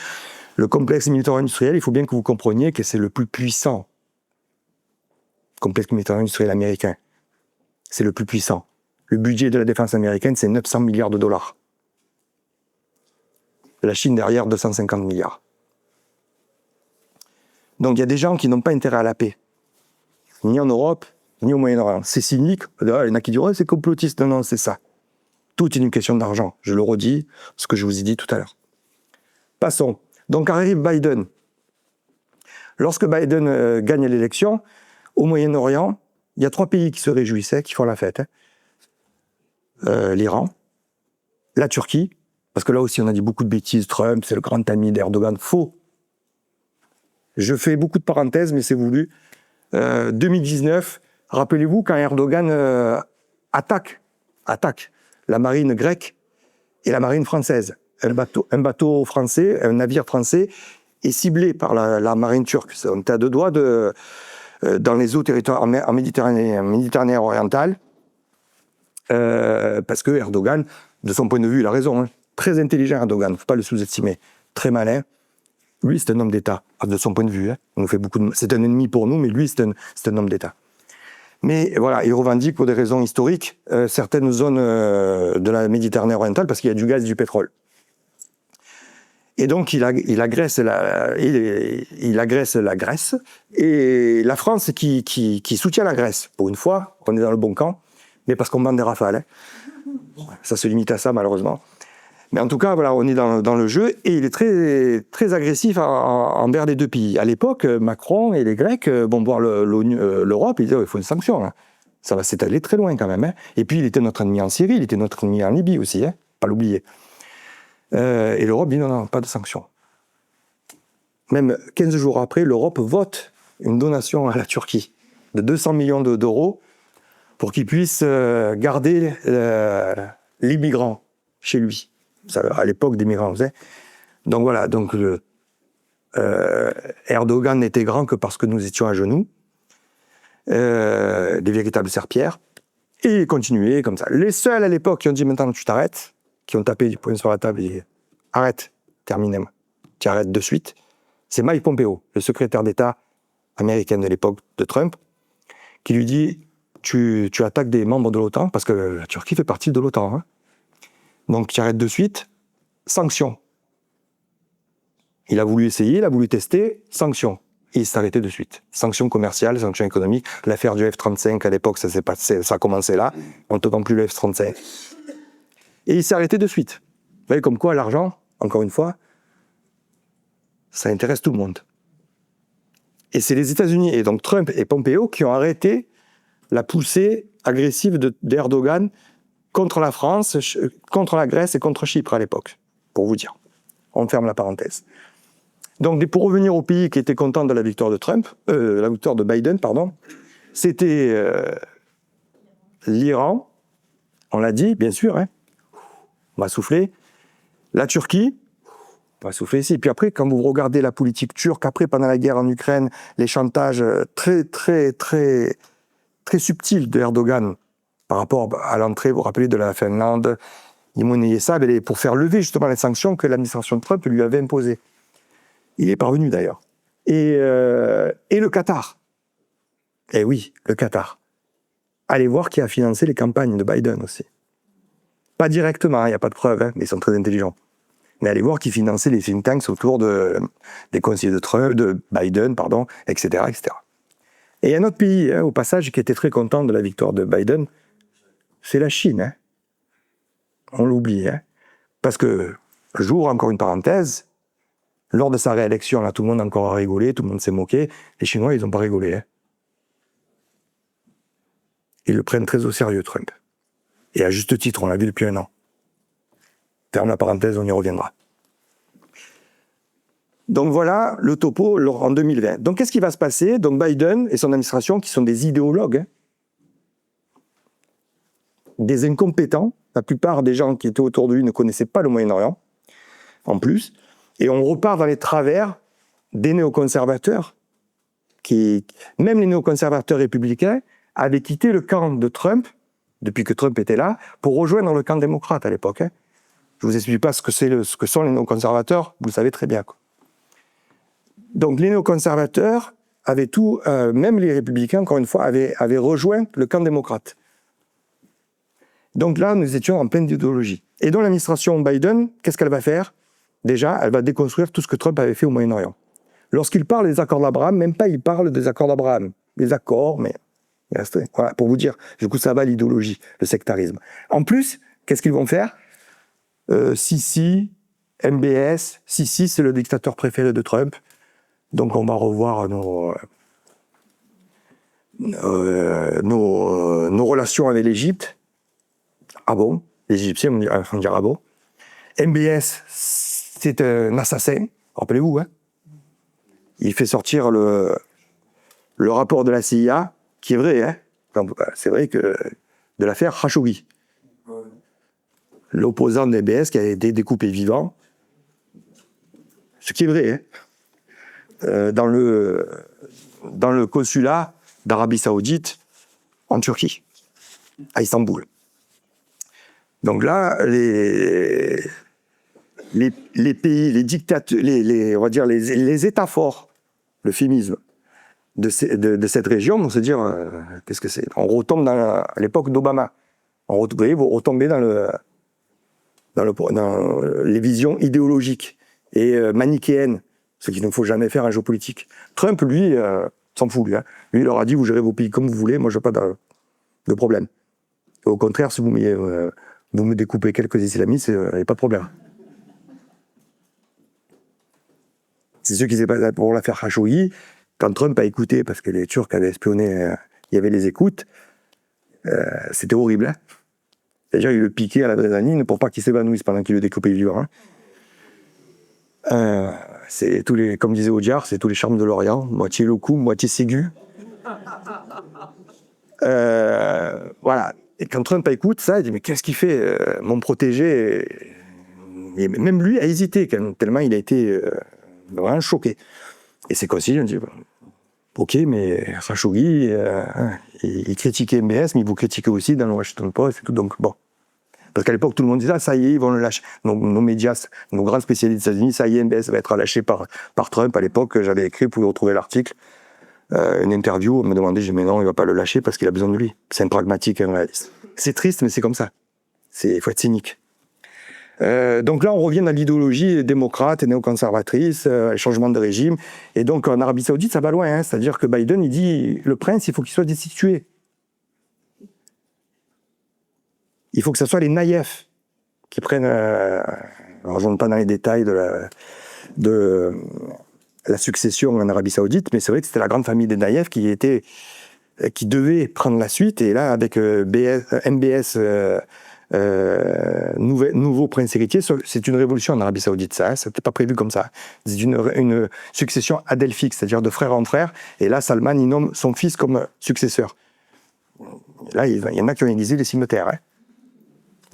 le complexe militaro-industriel, il faut bien que vous compreniez que c'est le plus puissant. Le complexe militaro-industriel américain, c'est le plus puissant. Le budget de la défense américaine, c'est 900 milliards de dollars. La Chine derrière, 250 milliards. Donc il y a des gens qui n'ont pas intérêt à la paix, ni en Europe, ni au Moyen-Orient. C'est cynique, il y en a qui diront c'est complotiste. Non, c'est ça. Tout est une question d'argent. Je le redis, ce que je vous ai dit tout à l'heure. Passons. Donc arrive Biden. Lorsque Biden gagne l'élection, au Moyen-Orient, il y a 3 pays qui se réjouissaient, qui font la fête. L'Iran, la Turquie, parce que là aussi on a dit beaucoup de bêtises, Trump, c'est le grand ami d'Erdogan. Faux. Je fais beaucoup de parenthèses, mais c'est voulu. 2019, rappelez-vous quand Erdogan attaque la marine grecque et la marine française. Un bateau français, un navire français est ciblé par la marine turque. On est à 2 doigts dans les eaux territoriales en Méditerranée orientale, parce que Erdogan, de son point de vue, il a raison. Hein. Très intelligent Erdogan, il ne faut pas le sous-estimer. Très malin. Lui, c'est un homme d'État, de son point de vue. Hein. On nous fait beaucoup c'est un ennemi pour nous, mais lui, c'est un homme d'État. Mais voilà, il revendique pour des raisons historiques certaines zones de la Méditerranée orientale parce qu'il y a du gaz et du pétrole. Et donc, il agresse la Grèce et la France qui soutient la Grèce. Pour une fois, on est dans le bon camp, mais parce qu'on vend des rafales. Hein. Ça se limite à ça, malheureusement. Mais en tout cas, voilà, on est dans le jeu et il est très, très agressif envers les 2 pays. À l'époque, Macron et les Grecs vont voir l'Europe et ils disent il faut une sanction. Hein. Ça va s'étaler très loin quand même. Hein. Et puis, il était notre ennemi en Syrie, il était notre ennemi en Libye aussi, hein, pas l'oublier. Et l'Europe dit non, pas de sanctions. Même 15 jours après, l'Europe vote une donation à la Turquie de 200 millions d'euros pour qu'il puisse garder les migrants chez lui. Ça, à l'époque des migrants, vous savez. Donc voilà, donc Erdogan n'était grand que parce que nous étions à genoux, des véritables serpillères, et il continuait comme ça. Les seuls à l'époque qui ont dit maintenant tu t'arrêtes, qui ont tapé du poing sur la table et dit arrête, terminé, tu arrêtes de suite, c'est Mike Pompeo, le secrétaire d'État américain de l'époque de Trump, qui lui dit tu attaques des membres de l'OTAN, parce que la Turquie fait partie de l'OTAN, hein. Donc tu arrêtes de suite, sanction. Il a voulu essayer, il a voulu tester, sanction. Et il s'est arrêté de suite. Sanctions commerciales, sanctions économiques. L'affaire du F-35, à l'époque, ça a commencé là. On ne te vend plus le F-35. Et il s'est arrêté de suite. Vous voyez, comme quoi l'argent, encore une fois, ça intéresse tout le monde. Et c'est les États-Unis, et donc Trump et Pompeo, qui ont arrêté la poussée agressive d'Erdogan contre la France, contre la Grèce et contre Chypre à l'époque, pour vous dire. On ferme la parenthèse. Donc, pour revenir au pays qui était content de la victoire de la victoire de Biden, pardon, c'était l'Iran, on l'a dit, bien sûr, hein, on va souffler, la Turquie, On va souffler ici. Puis après, quand vous regardez la politique turque, après, pendant la guerre en Ukraine, les chantages très, très, très, très subtils de Erdogan par rapport à l'entrée, vous vous rappelez, de la Finlande, il monnayait ça pour faire lever justement les sanctions que l'administration de Trump lui avait imposées. Il est parvenu d'ailleurs. Et le Qatar. Eh oui, le Qatar. Allez voir qui a financé les campagnes de Biden aussi. Pas directement, il n'y a pas de preuves, mais ils sont très intelligents. Mais allez voir qui finançait les think tanks autour des conseillers de Trump, de Biden, pardon, etc., etc. Et il y a un autre pays, au passage, qui était très content de la victoire de Biden, c'est la Chine. On l'oublie. Parce que, j'ouvre encore une parenthèse, lors de sa réélection, là, tout le monde a encore rigolé, tout le monde s'est moqué. Les Chinois, ils n'ont pas rigolé. Ils le prennent très au sérieux, Trump. Et à juste titre, on l'a vu depuis un an. Ferme la parenthèse, on y reviendra. Donc voilà le topo en 2020. Donc qu'est-ce qui va se passer? Donc Biden et son administration, qui sont des idéologues, des incompétents, la plupart des gens qui étaient autour de lui ne connaissaient pas le Moyen-Orient, en plus, et on repart dans les travers des néoconservateurs, même les néoconservateurs républicains, avaient quitté le camp de Trump, depuis que Trump était là, pour rejoindre le camp démocrate à l'époque. Je ne vous explique pas ce que sont les néoconservateurs, vous le savez très bien. Donc les néoconservateurs avaient tout, même les républicains, encore une fois, avaient rejoint le camp démocrate. Donc là, nous étions en pleine idéologie. Et dans l'administration Biden, qu'est-ce qu'elle va faire? Déjà, elle va déconstruire tout ce que Trump avait fait au Moyen-Orient. Lorsqu'il parle des accords d'Abraham, même pas il parle des accords d'Abraham. Des accords, mais... Voilà, pour vous dire, du coup, ça va l'idéologie, le sectarisme. En plus, qu'est-ce qu'ils vont faire? Sisi, MBS, Sisi, c'est le dictateur préféré de Trump. Donc on va revoir nos relations avec l'Égypte. Ah bon? Les Égyptiens vont dire ah bon? MBS, c'est un assassin, rappelez-vous. Il fait sortir le rapport de la CIA, qui est vrai. C'est vrai que de l'affaire Khashoggi. L'opposant de MBS qui a été découpé vivant. Ce qui est vrai. Dans le consulat d'Arabie Saoudite en Turquie, à Istanbul. Donc là, les pays, les dictateurs, on va dire les États forts, l'euphémisme de cette région, vont se dire qu'est-ce que c'est? On retombe à l'époque d'Obama. Vous retombez dans les visions idéologiques et manichéennes. Ce qu'il ne faut jamais faire en géopolitique. Trump, lui, s'en fout. Lui, il leur a dit, vous gérez vos pays comme vous voulez, moi je n'ai pas de problème. Et au contraire, si vous me découpez quelques islamistes, il n'y a pas de problème. C'est ce qui s'est passé pour l'affaire Khashoggi. Quand Trump a écouté, parce que les Turcs avaient espionné, il y avait les écoutes, c'était horrible. C'est-à-dire, il le piquait à la drésanine pour pas qu'il s'évanouisse pendant qu'il le découpait vivant. C'est comme disait Audiard, c'est tous les charmes de l'Orient, moitié loukoum, moitié ségu. Voilà. Et quand Trump écoute ça, il dit mais qu'est-ce qu'il fait, mon protégé? Et même lui a hésité, tellement il a été vraiment choqué. Et ses conseillers ont dit ok, mais Khashoggi, il critiquait MBS, mais il vous critiquait aussi dans le Washington Post et tout, donc bon. Parce qu'à l'époque, tout le monde disait, ça y est, ils vont le lâcher. Nos médias, nos grands spécialistes des États-Unis, ça y est, MBS va être lâché par Trump. À l'époque, j'avais écrit, vous pouvez retrouver l'article, une interview, on me demandait, j'ai dit, mais non, il va pas le lâcher parce qu'il a besoin de lui. C'est un pragmatique et un réaliste. C'est triste, mais c'est comme ça. Il faut être cynique. Donc là, on revient dans l'idéologie démocrate et néoconservatrice, changement de régime. Et donc, en Arabie Saoudite, ça va loin. C'est-à-dire que Biden, il dit, le prince, il faut qu'il soit destitué. Il faut que ce soit les naïefs qui prennent... alors, je ne rentre pas dans les détails de la succession en Arabie Saoudite, mais c'est vrai que c'était la grande famille des naïefs qui devait prendre la suite. Et là, avec MBS, nouveau prince héritier, c'est une révolution en Arabie Saoudite, ça. C'était pas prévu comme ça. C'est une succession adelphique, c'est-à-dire de frère en frère. Et là, Salman, il nomme son fils comme successeur. Là, il y en a qui ont aiguisé les cimetières.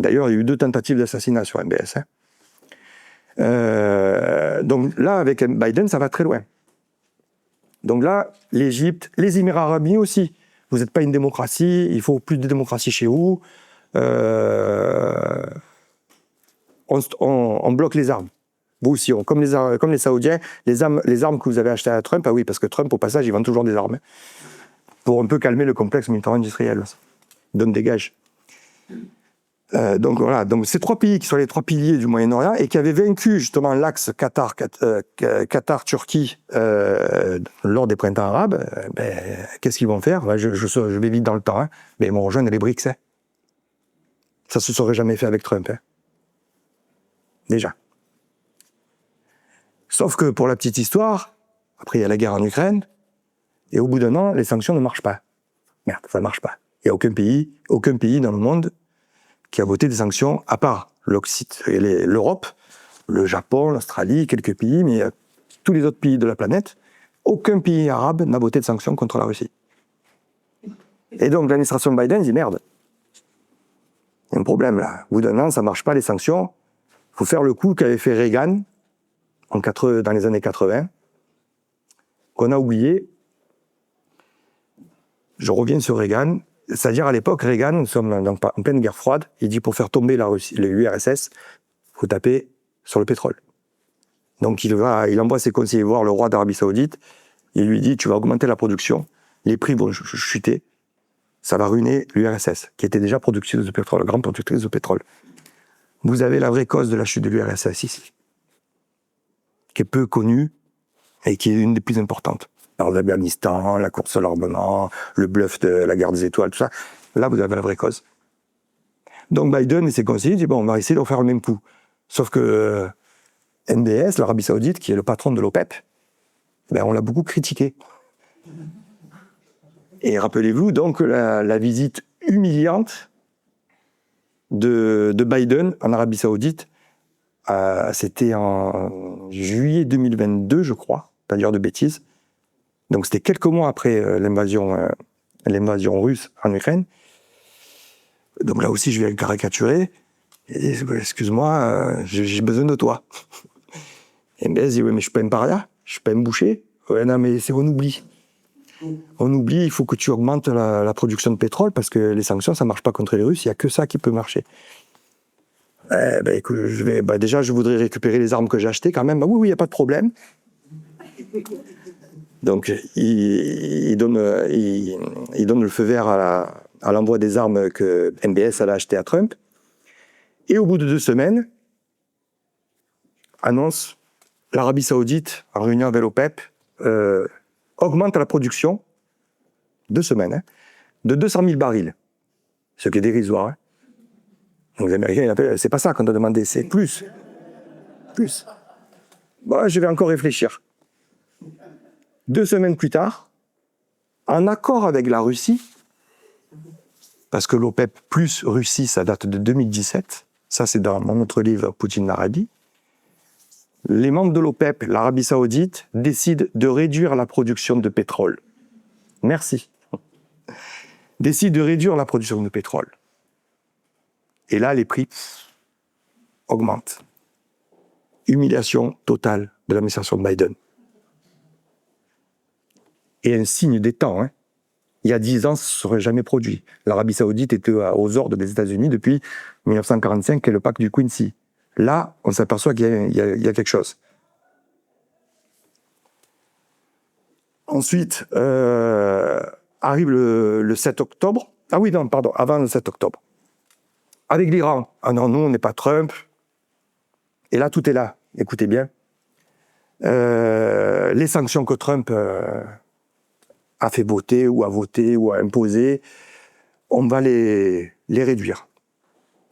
D'ailleurs, il y a eu 2 tentatives d'assassinat sur MBS. Donc là, avec Biden, ça va très loin. Donc là, l'Égypte, les Émirats arabes unis aussi. Vous n'êtes pas une démocratie, il faut plus de démocratie chez vous. On bloque les armes. Vous aussi, comme les Saoudiens, les armes que vous avez achetées à Trump, ah oui, parce que Trump, au passage, il vend toujours des armes. Pour un peu calmer le complexe militaro-industriel. Il donne des gages. Donc voilà, donc ces trois pays qui sont les trois piliers du Moyen-Orient et qui avaient vaincu justement l'axe Qatar-Turquie lors des printemps arabes, qu'est-ce qu'ils vont faire? Je vais vite dans le temps, hein, mais ils vont rejoindre les BRICS. Hein. Ça se serait jamais fait avec Trump. Hein. Déjà. Sauf que pour la petite histoire, après il y a la guerre en Ukraine, et au bout d'un an, les sanctions ne marchent pas. Merde, ça ne marche pas. Il n'y a aucun pays dans le monde qui a voté des sanctions, à part l'Europe, le Japon, l'Australie, quelques pays, mais tous les autres pays de la planète, aucun pays arabe n'a voté de sanctions contre la Russie. Et donc l'administration Biden dit merde, il y a un problème là. Au bout d'un an, ça ne marche pas les sanctions. Il faut faire le coup qu'avait fait Reagan dans les années 80, qu'on a oublié. Je reviens sur Reagan. C'est-à-dire, à l'époque, Reagan, nous sommes en pleine guerre froide, il dit pour faire tomber l'URSS, il faut taper sur le pétrole. Donc il envoie ses conseillers voir le roi d'Arabie Saoudite, il lui dit tu vas augmenter la production, les prix vont chuter, ça va ruiner l'URSS, qui était déjà productrice de pétrole, grande productrice de pétrole. Vous avez la vraie cause de la chute de l'URSS ici, qui est peu connue et qui est une des plus importantes. Alors l'Afghanistan, la course à l'armement, le bluff de la guerre des étoiles, tout ça. Là, vous avez la vraie cause. Donc Biden et ses conseillers disent bon, on va essayer de refaire le même coup. Sauf que MBS, l'Arabie Saoudite, qui est le patron de l'OPEP, on l'a beaucoup critiqué. Et rappelez-vous donc la visite humiliante de Biden en Arabie Saoudite, c'était en juillet 2022, je crois, pas dire de bêtises. Donc c'était quelques mois après l'invasion russe en Ukraine. Donc là aussi, je vais caricaturer. Et, excuse-moi, j'ai besoin de toi. Et MBS dit, oui, mais je suis pas un paria, je suis pas un boucher. Ouais, non, mais on oublie. On oublie, il faut que tu augmentes la production de pétrole parce que les sanctions, ça marche pas contre les Russes, il y a que ça qui peut marcher. Écoute, déjà, je voudrais récupérer les armes que j'ai achetées quand même. Oui, il n'y a pas de problème. Donc, il donne le feu vert à l'envoi des armes que MBS allait acheter à Trump. Et au bout de 2 semaines, annonce l'Arabie Saoudite, en réunion avec l'OPEP, augmente la production, 2 semaines, de 200 000 barils. Ce qui est dérisoire. Hein. Donc les Américains, ils appellent, c'est pas ça qu'on a demandé, c'est plus. Plus. Bon, je vais encore réfléchir. 2 semaines plus tard, en accord avec la Russie, parce que l'OPEP plus Russie, ça date de 2017, ça c'est dans mon autre livre, Poutine l'Arabie, les membres de l'OPEP, l'Arabie Saoudite, décident de réduire la production de pétrole. Merci. Décident de réduire la production de pétrole. Et là, les prix augmentent. Humiliation totale de l'administration de Biden. Et un signe des temps. Hein. Il y a 10 ans, ça ne serait jamais produit. L'Arabie Saoudite était aux ordres des États-Unis depuis 1945 et le pacte du Quincy. Là, on s'aperçoit qu'il y a quelque chose. Ensuite, arrive le 7 octobre. Ah oui, non, pardon, avant le 7 octobre. Avec l'Iran. Ah non, nous, on n'est pas Trump. Et là, tout est là. Écoutez bien. Les sanctions que Trump a fait voter ou a imposé, on va les réduire.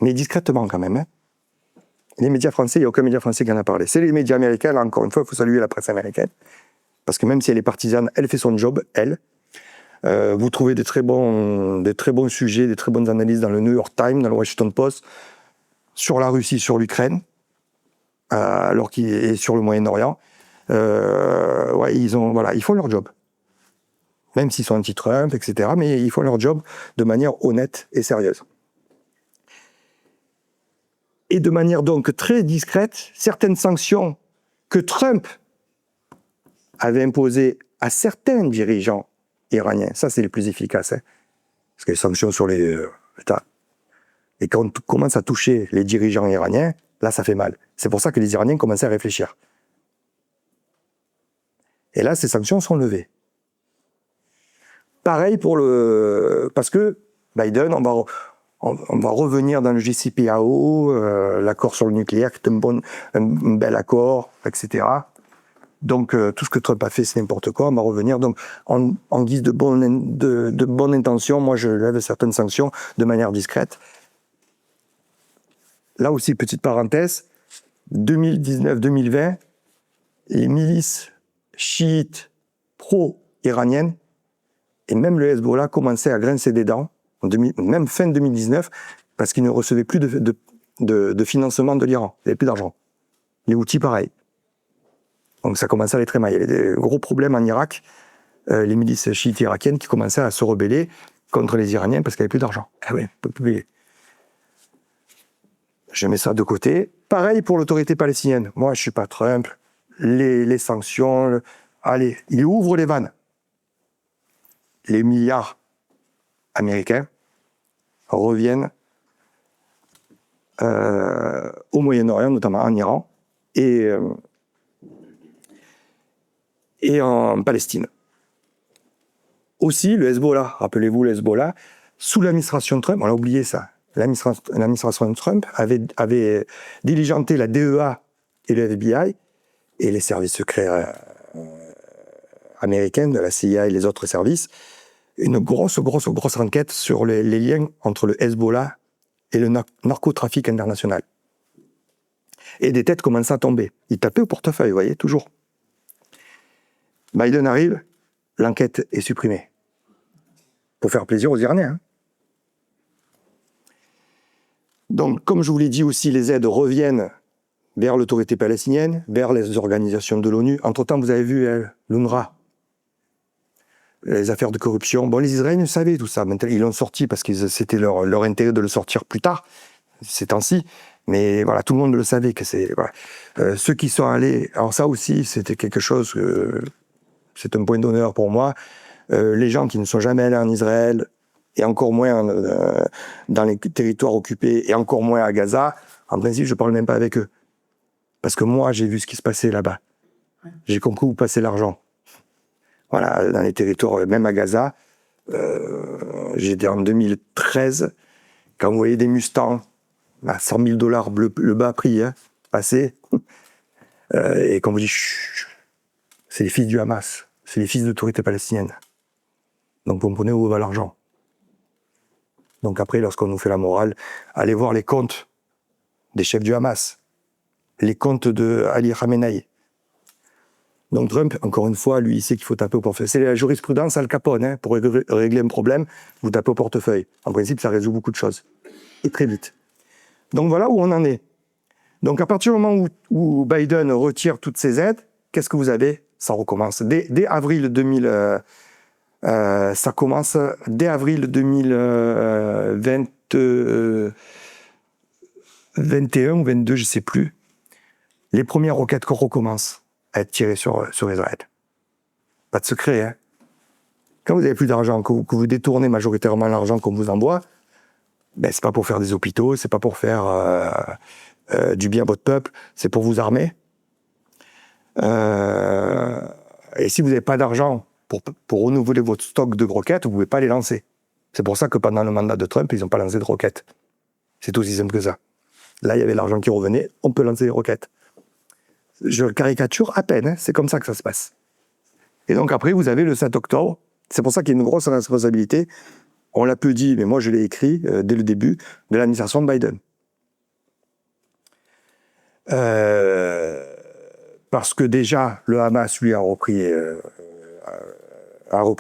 Mais discrètement quand même. Hein. Les médias français, il n'y a aucun média français qui en a parlé. C'est les médias américains, là, encore une fois, il faut saluer la presse américaine. Parce que même si elle est partisane, elle fait son job, elle. Vous trouvez des très bons sujets, des très bonnes analyses dans le New York Times, dans le Washington Post, sur la Russie, sur l'Ukraine, alors qu'il est sur le Moyen-Orient. Ils font leur job. Même s'ils sont anti-Trump, etc., mais ils font leur job de manière honnête et sérieuse. Et de manière donc très discrète, certaines sanctions que Trump avait imposées à certains dirigeants iraniens, ça c'est les plus efficaces, hein, parce que les sanctions sur les États. Et quand on commence à toucher les dirigeants iraniens, là ça fait mal. C'est pour ça que les Iraniens commençaient à réfléchir. Et là, ces sanctions sont levées. Pareil pour parce que Biden, on va revenir dans le JCPOA, l'accord sur le nucléaire, qui est un bel accord, etc. Donc, tout ce que Trump a fait, c'est n'importe quoi. On va revenir. Donc, en guise de bonne intention, moi, je lève certaines sanctions de manière discrète. Là aussi, petite parenthèse, 2019-2020, les milices chiites pro-iraniennes et même le Hezbollah commençaient à grincer des dents, même fin 2019, parce qu'ils ne recevaient plus de financement de l'Iran. Ils n'avaient plus d'argent. Les Houthis, pareil. Donc ça commençait à aller très mal. Il y avait des gros problèmes en Irak, les milices chiites irakiennes qui commençaient à se rebeller contre les Iraniens parce qu'il n'y avait plus d'argent. Ah ouais, on peut plus payer. Je mets ça de côté. Pareil pour l'autorité palestinienne. Moi, je ne suis pas Trump. Les sanctions, allez, il ouvre les vannes. Les milliards américains reviennent au Moyen-Orient, notamment en Iran et en Palestine. Aussi, le Hezbollah, rappelez-vous le Hezbollah, sous l'administration Trump, on a oublié ça, l'administration Trump avait diligenté la DEA et le FBI et les services secrets américains, de la CIA et les autres services, une grosse enquête sur les liens entre le Hezbollah et le narcotrafic international. Et des têtes commençaient à tomber. Ils tapaient au portefeuille, vous voyez, toujours. Biden arrive, l'enquête est supprimée. Pour faire plaisir aux Iraniens. Hein. Donc, comme je vous l'ai dit aussi, les aides reviennent vers l'autorité palestinienne, vers les organisations de l'ONU. Entre-temps, vous avez vu l'UNRWA, les affaires de corruption. Bon, les Israéliens savaient tout ça. Maintenant, ils l'ont sorti parce que c'était leur intérêt de le sortir plus tard, ces temps-ci. Mais voilà, tout le monde le savait que c'est... Voilà. Ceux qui sont allés... Alors ça aussi, c'était quelque chose... c'est un point d'honneur pour moi. Les gens qui ne sont jamais allés en Israël, et encore moins dans les territoires occupés, et encore moins à Gaza, en principe, je ne parle même pas avec eux. Parce que moi, j'ai vu ce qui se passait là-bas. J'ai compris où passait l'argent. Voilà, dans les territoires, même à Gaza, j'étais en 2013, quand vous voyez des Mustangs à 100 000 $, le bas prix, hein, passer, et quand vous dit, c'est les fils du Hamas, c'est les fils de l'autorité palestinienne. Donc vous comprenez où va l'argent. Donc après, lorsqu'on nous fait la morale, allez voir les comptes des chefs du Hamas, les comptes de Ali Khamenei. Donc Trump, encore une fois, lui, il sait qu'il faut taper au portefeuille. C'est la jurisprudence Al Capone, hein, pour régler un problème, vous tapez au portefeuille. En principe, ça résout beaucoup de choses. Et très vite. Donc voilà où on en est. Donc à partir du moment où Biden retire toutes ces aides, qu'est-ce que vous avez? Ça recommence. Dès avril 2000, ça commence dès avril 2021 ou 22, je ne sais plus. Les premières roquettes qu'on recommence à être tirées sur Israël. Pas de secret, hein. Quand vous n'avez plus d'argent, que vous détournez majoritairement l'argent qu'on vous envoie, ben, c'est pas pour faire des hôpitaux, c'est pas pour faire du bien à votre peuple, c'est pour vous armer. Et si vous n'avez pas d'argent pour renouveler votre stock de roquettes, vous ne pouvez pas les lancer. C'est pour ça que pendant le mandat de Trump, ils n'ont pas lancé de roquettes. C'est aussi simple que ça. Là, il y avait l'argent qui revenait, on peut lancer des roquettes. Je le caricature à peine, hein, c'est comme ça que ça se passe. Et donc après, vous avez le 7 octobre, c'est pour ça qu'il y a une grosse responsabilité. On l'a peu dit, mais moi je l'ai écrit dès le début, de l'administration de Biden. Parce que déjà, le Hamas, lui, a repris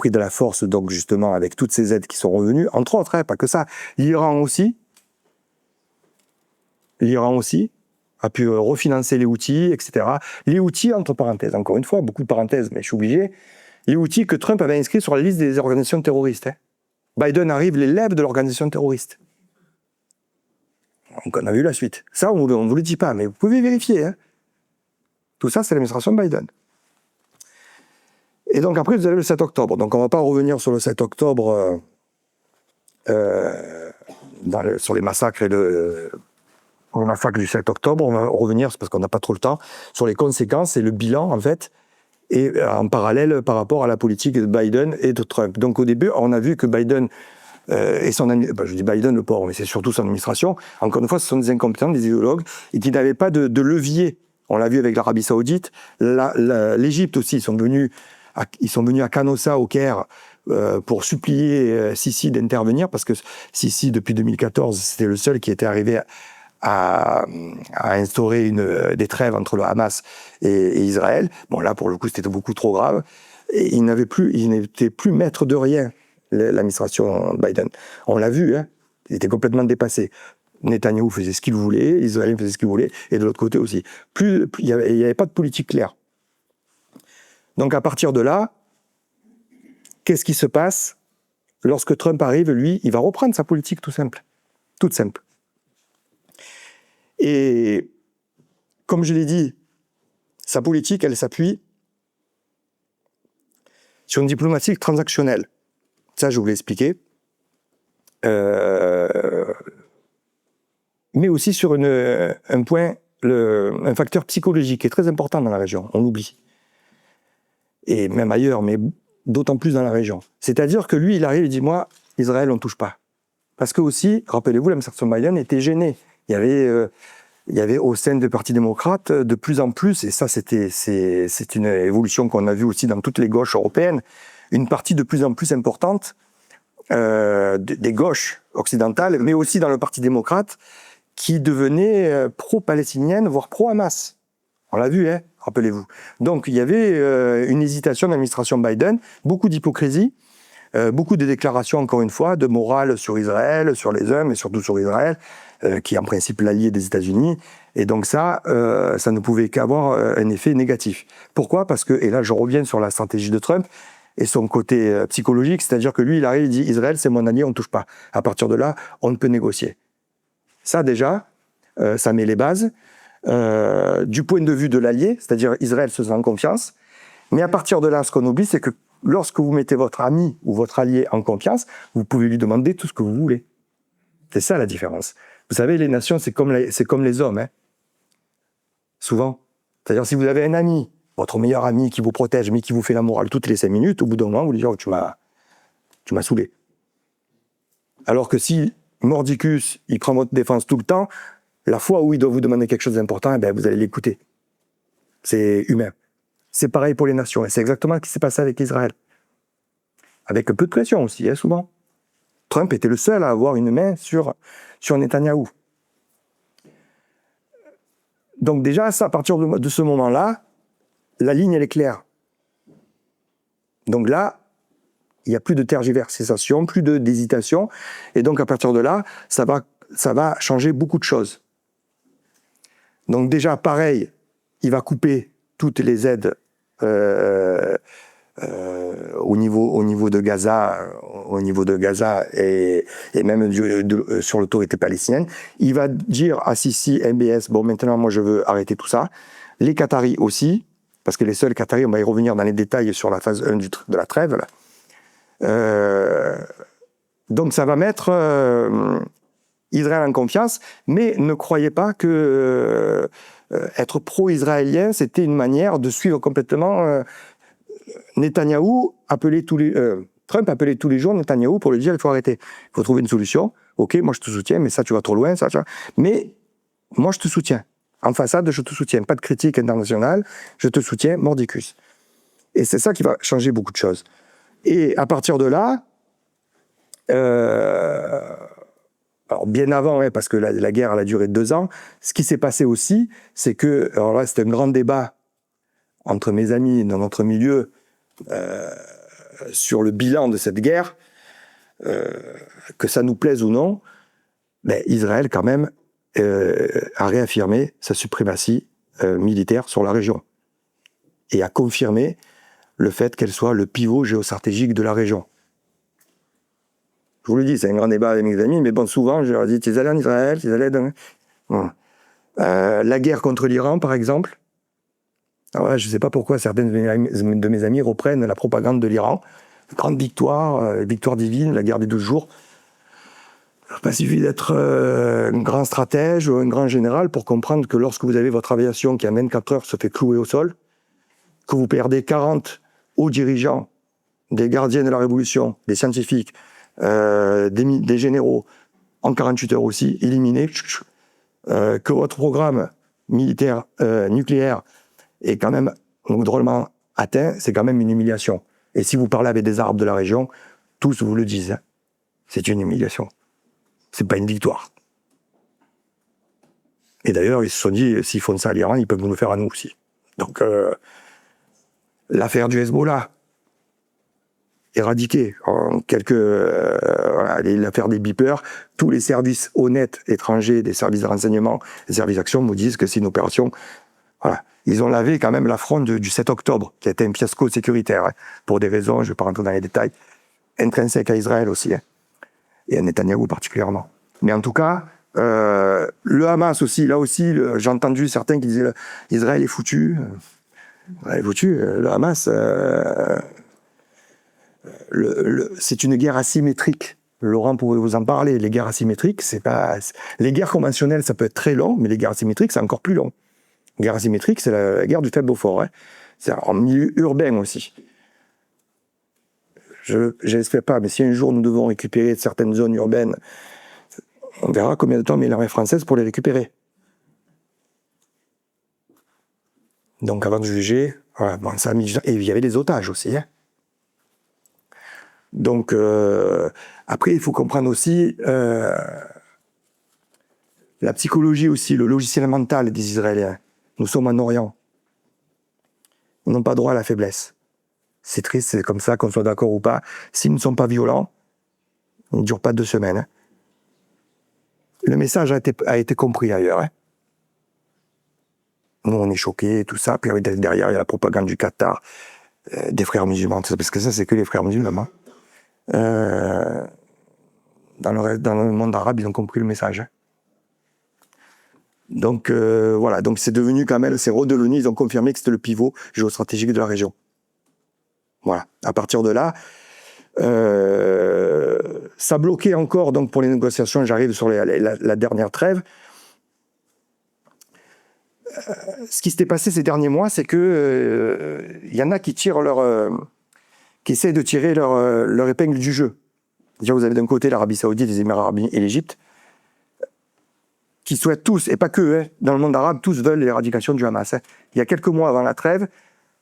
de la force, donc justement, avec toutes ces aides qui sont revenues, entre autres, hein, pas que ça. L'Iran aussi a pu refinancer les Houthis, etc. Les Houthis, entre parenthèses, encore une fois, beaucoup de parenthèses, mais je suis obligé, les Houthis que Trump avait inscrits sur la liste des organisations terroristes. Hein. Biden arrive, les lève de l'organisation terroriste. Donc on a vu la suite. Ça, on ne vous le dit pas, mais vous pouvez vérifier. Hein. Tout ça, c'est l'administration Biden. Et donc après, vous avez le 7 octobre. Donc on ne va pas revenir sur le 7 octobre, sur les massacres et le massacre du 7 octobre. On va revenir, c'est parce qu'on n'a pas trop le temps, sur les conséquences et le bilan, en fait, et en parallèle par rapport à la politique de Biden et de Trump. Donc au début, on a vu que Biden et son je dis Biden le pauvre, mais c'est surtout son administration, encore une fois, ce sont des incompétents, des idéologues, et qui n'avaient pas de levier. On l'a vu avec l'Arabie Saoudite, l'Égypte aussi, ils sont venus à Canossa, au Caire, pour supplier Sisi d'intervenir, parce que Sisi, depuis 2014, c'était le seul qui était arrivé à instaurer des trêves entre le Hamas et Israël. Bon, là, pour le coup, c'était beaucoup trop grave. Et il n'était plus maître de rien, l'administration Biden. On l'a vu, hein, il était complètement dépassé. Netanyahou faisait ce qu'il voulait, Israël faisait ce qu'il voulait, et de l'autre côté aussi. Il n'y avait pas de politique claire. Donc à partir de là, qu'est-ce qui se passe? Lorsque Trump arrive, lui, il va reprendre sa politique toute simple. Et comme je l'ai dit, sa politique, elle s'appuie sur une diplomatie transactionnelle. Ça, je vous l'ai expliqué. Mais aussi sur un point, un facteur psychologique qui est très important dans la région, on l'oublie. Et même ailleurs, mais d'autant plus dans la région. C'est-à-dire que lui, il arrive et dit, moi, Israël, on ne touche pas. Parce que aussi, rappelez-vous, l'administration Biden était gênée. Il y avait au sein du Parti démocrate de plus en plus, et ça c'est une évolution qu'on a vue aussi dans toutes les gauches européennes, une partie de plus en plus importante des gauches occidentales, mais aussi dans le Parti démocrate, qui devenait pro-palestinienne, voire pro-Hamas. On l'a vu, hein, rappelez-vous. Donc il y avait une hésitation de l'administration Biden, beaucoup d'hypocrisie, beaucoup de déclarations, encore une fois, de morale sur Israël, sur les uns, mais surtout sur Israël, qui est en principe l'allié des États-Unis. Et donc ça ne pouvait qu'avoir un effet négatif. Pourquoi? Parce que, et là je reviens sur la stratégie de Trump, et son côté psychologique, c'est-à-dire que lui, il arrive, il dit, Israël, c'est mon allié, on ne touche pas. À partir de là, on ne peut négocier. Ça déjà, ça met les bases. Du point de vue de l'allié, c'est-à-dire Israël se sent en confiance. Mais à partir de là, ce qu'on oublie, c'est que lorsque vous mettez votre ami ou votre allié en confiance, vous pouvez lui demander tout ce que vous voulez. C'est ça la différence. Vous savez, les nations, c'est comme les hommes. Hein. Souvent. C'est-à-dire, si vous avez un ami, votre meilleur ami qui vous protège, mais qui vous fait la morale toutes les 5 minutes, au bout d'un moment, vous lui dites, oh, tu m'as saoulé. Alors que si Mordicus, il prend votre défense tout le temps, la fois où il doit vous demander quelque chose d'important, eh bien, vous allez l'écouter. C'est humain. C'est pareil pour les nations. Et c'est exactement ce qui s'est passé avec Israël. Avec un peu de pression aussi, hein, souvent. Trump était le seul à avoir une main sur Netanyahou. Donc déjà, ça, à partir de ce moment-là, la ligne, elle est claire. Donc là, il n'y a plus de tergiversation, plus d'hésitation. Et donc, à partir de là, ça va changer beaucoup de choses. Donc déjà, pareil, il va couper toutes les aides au niveau de Gaza, et même sur l'autorité palestinienne. Il va dire à Sisi, MBS, bon, maintenant, moi, je veux arrêter tout ça. Les Qataris aussi, parce que les seuls Qataris, on va y revenir dans les détails sur la phase 1 de la trêve. Là. Donc ça va mettre Israël en confiance, mais ne croyez pas que être pro-israélien, c'était une manière de suivre complètement Netanyahou, Trump appelait tous les jours Netanyahou pour lui dire il faut arrêter, il faut trouver une solution. Ok, moi je te soutiens, mais ça tu vas trop loin, ça. Mais moi je te soutiens. En façade, je te soutiens. Pas de critique internationale, je te soutiens, mordicus. Et c'est ça qui va changer beaucoup de choses. Et à partir de là, alors bien avant, hein, parce que la guerre elle a duré 2 ans, ce qui s'est passé aussi, c'est que, alors là c'était un grand débat entre mes amis dans notre milieu sur le bilan de cette guerre, que ça nous plaise ou non, mais Israël quand même a réaffirmé sa suprématie militaire sur la région et a confirmé le fait qu'elle soit le pivot géostratégique de la région. Je vous le dis, c'est un grand débat avec mes amis, mais bon, souvent, je leur dis, tu es allé en Israël, tu es allé dans... Bon. La guerre contre l'Iran, par exemple. Alors là, je ne sais pas pourquoi certains de mes amis reprennent la propagande de l'Iran. Grande victoire, victoire divine, la guerre des 12 jours. Il n'a pas suffi d'être un grand stratège ou un grand général pour comprendre que lorsque vous avez votre aviation qui en 24 heures se fait clouer au sol, que vous perdez 40 hauts dirigeants, des gardiens de la Révolution, des scientifiques, des généraux, en 48 heures aussi, éliminés, que votre programme militaire nucléaire est quand même drôlement atteint, c'est quand même une humiliation. Et si vous parlez avec des Arabes de la région, tous vous le disent, hein, c'est une humiliation. C'est pas une victoire. Et d'ailleurs, ils se sont dit, s'ils font ça à l'Iran, ils peuvent nous le faire à nous aussi. Donc, l'affaire du Hezbollah, éradiquée en l'affaire des beepers, tous les services honnêtes étrangers, des services de renseignement, des services d'action nous disent que c'est une opération... Voilà. Ils ont lavé quand même l'affront du 7 octobre, qui a été un fiasco sécuritaire, hein, pour des raisons, je ne vais pas rentrer dans les détails, intrinsèques à Israël aussi, hein, et à Netanyahou particulièrement. Mais en tout cas, le Hamas aussi, là aussi, j'ai entendu certains qui disaient Israël est foutu. Israël est foutu. Le Hamas, c'est une guerre asymétrique. Laurent pourrait vous en parler. Les guerres asymétriques, c'est pas... Les guerres conventionnelles, ça peut être très long, mais les guerres asymétriques, c'est encore plus long. La guerre asymétrique, c'est la guerre du faible au fort. Hein. C'est en milieu urbain aussi. Je n'espère pas, mais si un jour nous devons récupérer certaines zones urbaines, on verra combien de temps met l'armée française pour les récupérer. Donc avant de juger, voilà, bon, ça a mis... Et il y avait des otages aussi. Hein. Donc après, il faut comprendre aussi la psychologie aussi, le logiciel mental des Israéliens. Nous sommes en Orient. Ils n'ont pas droit à la faiblesse. C'est triste, c'est comme ça, qu'on soit d'accord ou pas. S'ils ne sont pas violents, ils ne durent pas 2 semaines. Hein. Le message a été compris ailleurs. Hein. Nous, on est choqués, tout ça. Puis derrière, il y a la propagande du Qatar, des frères musulmans. Parce que ça, c'est que les frères musulmans. Dans le monde arabe, ils ont compris le message. Hein. Donc voilà, donc c'est devenu quand même, c'est redevenu, ils ont confirmé que c'était le pivot géostratégique de la région. Voilà, à partir de là, ça bloquait encore donc pour les négociations, j'arrive sur la dernière trêve. Ce qui s'était passé ces derniers mois, c'est que y en a qui tirent qui essaient de tirer leur épingle du jeu. Déjà, vous avez d'un côté l'Arabie Saoudite, les Émirats arabes et l'Égypte, qui souhaitent tous, et pas que, hein, dans le monde arabe, tous veulent l'éradication du Hamas. Hein. Il y a quelques mois avant la trêve,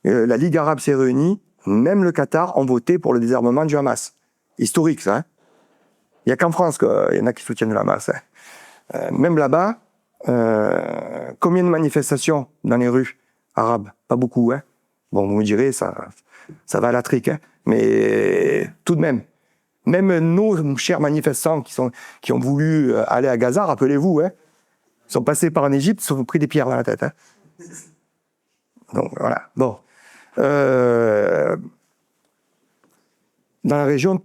la Ligue arabe s'est réunie, même le Qatar ont voté pour le désarmement du Hamas. Historique, ça. Hein. Il n'y a qu'en France qu'il y en a qui soutiennent le Hamas. Hein. Même là-bas, combien de manifestations dans les rues arabes? Pas beaucoup. Hein. Bon, vous me direz, ça va à la trique. Hein. Mais tout de même, nos chers manifestants qui ont voulu aller à Gaza, rappelez-vous, hein, ils sont passés par en Égypte, ils se sont pris des pierres dans la tête. Hein. Donc voilà. Bon. Dans la région,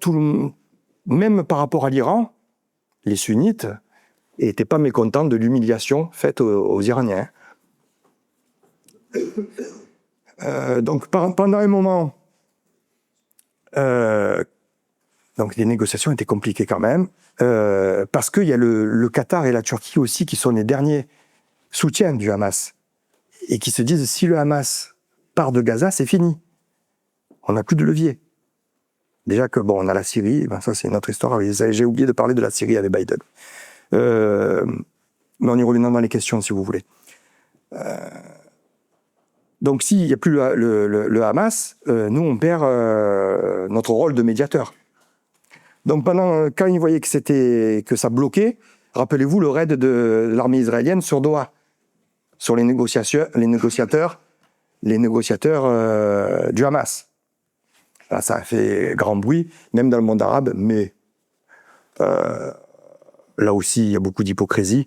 même par rapport à l'Iran, les sunnites n'étaient pas mécontents de l'humiliation faite aux Iraniens. Donc pendant un moment, donc les négociations étaient compliquées quand même, parce qu'il y a le Qatar et la Turquie aussi qui sont les derniers soutiens du Hamas, et qui se disent si le Hamas part de Gaza, c'est fini. On n'a plus de levier. Déjà que, bon, on a la Syrie, ben ça c'est une autre histoire, j'ai oublié de parler de la Syrie avec Biden. Mais on y reviendra dans les questions si vous voulez. Donc s'il n'y a plus le Hamas, nous on perd notre rôle de médiateur. Donc quand ils voyaient que ça bloquait, rappelez-vous le raid de l'armée israélienne sur Doha, sur les négociateurs du Hamas. Là, ça a fait grand bruit, même dans le monde arabe, mais là aussi, il y a beaucoup d'hypocrisie.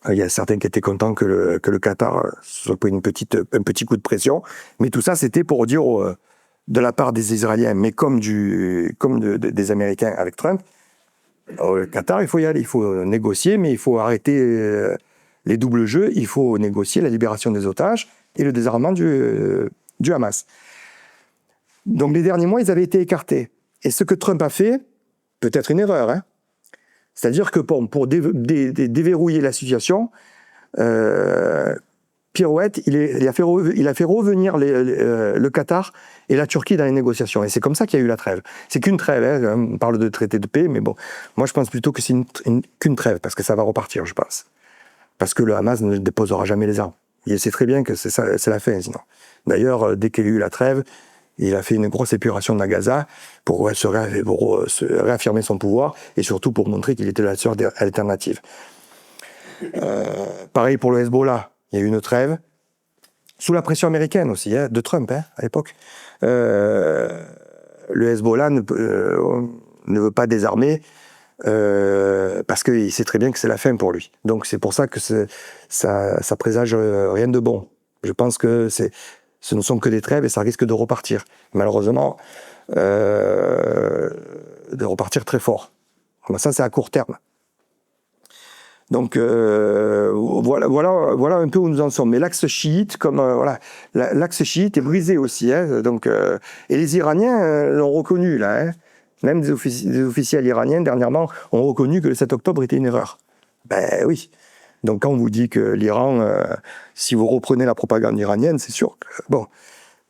Il y a certains qui étaient contents que le Qatar se soit pris un petit coup de pression, mais tout ça, c'était pour dire de la part des Israéliens, mais comme des Américains avec Trump, au Qatar, il faut y aller, il faut négocier, mais il faut arrêter les doubles jeux, il faut négocier la libération des otages et le désarmement du Hamas. Donc les derniers mois, ils avaient été écartés. Et ce que Trump a fait, peut-être une erreur, hein, c'est-à-dire que pour déverrouiller la situation, pirouette, il a fait revenir le Qatar et la Turquie dans les négociations. Et c'est comme ça qu'il y a eu la trêve. C'est qu'une trêve, hein. On parle de traité de paix, mais bon, moi je pense plutôt que c'est qu'une trêve, parce que ça va repartir, je pense. Parce que le Hamas ne déposera jamais les armes. Il sait très bien que c'est la fin, sinon. D'ailleurs, dès qu'il y a eu la trêve, il a fait une grosse épuration de la Gaza pour se réaffirmer son pouvoir et surtout pour montrer qu'il était la seule alternative. Pareil pour le Hezbollah, il y a eu une trêve, sous la pression américaine aussi, hein, de Trump à l'époque. Le Hezbollah ne veut pas désarmer parce qu'il sait très bien que c'est la fin pour lui. Donc c'est pour ça que ça présage rien de bon. Je pense que ce ne sont que des trêves et ça risque de repartir. Malheureusement, de repartir très fort. Mais ça, c'est à court terme. Donc voilà un peu où nous en sommes. Mais l'axe chiite, l'axe chiite est brisé aussi. Hein, donc, et les Iraniens l'ont reconnu là. Hein. Même des officiels iraniens dernièrement ont reconnu que le 7 octobre était une erreur. Ben oui. Donc quand on vous dit que l'Iran, si vous reprenez la propagande iranienne, c'est sûr que bon,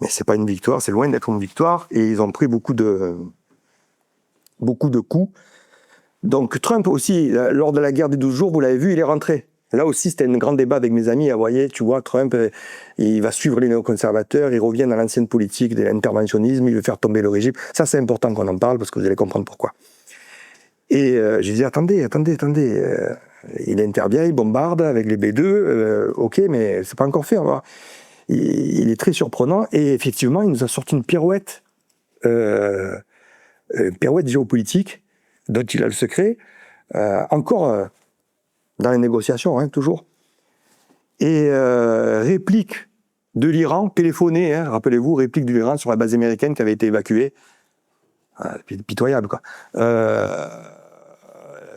mais c'est pas une victoire, c'est loin d'être une victoire. Et ils ont pris beaucoup de coups. Donc Trump aussi, lors de la guerre des 12 jours, vous l'avez vu, il est rentré. Là aussi, c'était un grand débat avec mes amis. Vous voyez, tu vois, Trump, il va suivre les néoconservateurs, il revient dans l'ancienne politique de l'interventionnisme, il veut faire tomber le régime. Ça, c'est important qu'on en parle parce que vous allez comprendre pourquoi. Et j'ai dit, attendez. Il intervient, il bombarde avec les B2, ok, mais c'est pas encore fait. Il est très surprenant et effectivement, il nous a sorti une pirouette géopolitique dont il a le secret, encore dans les négociations, hein, toujours. Et réplique de l'Iran, téléphonée, hein, rappelez-vous, réplique de l'Iran sur la base américaine qui avait été évacuée. Pitoyable, quoi.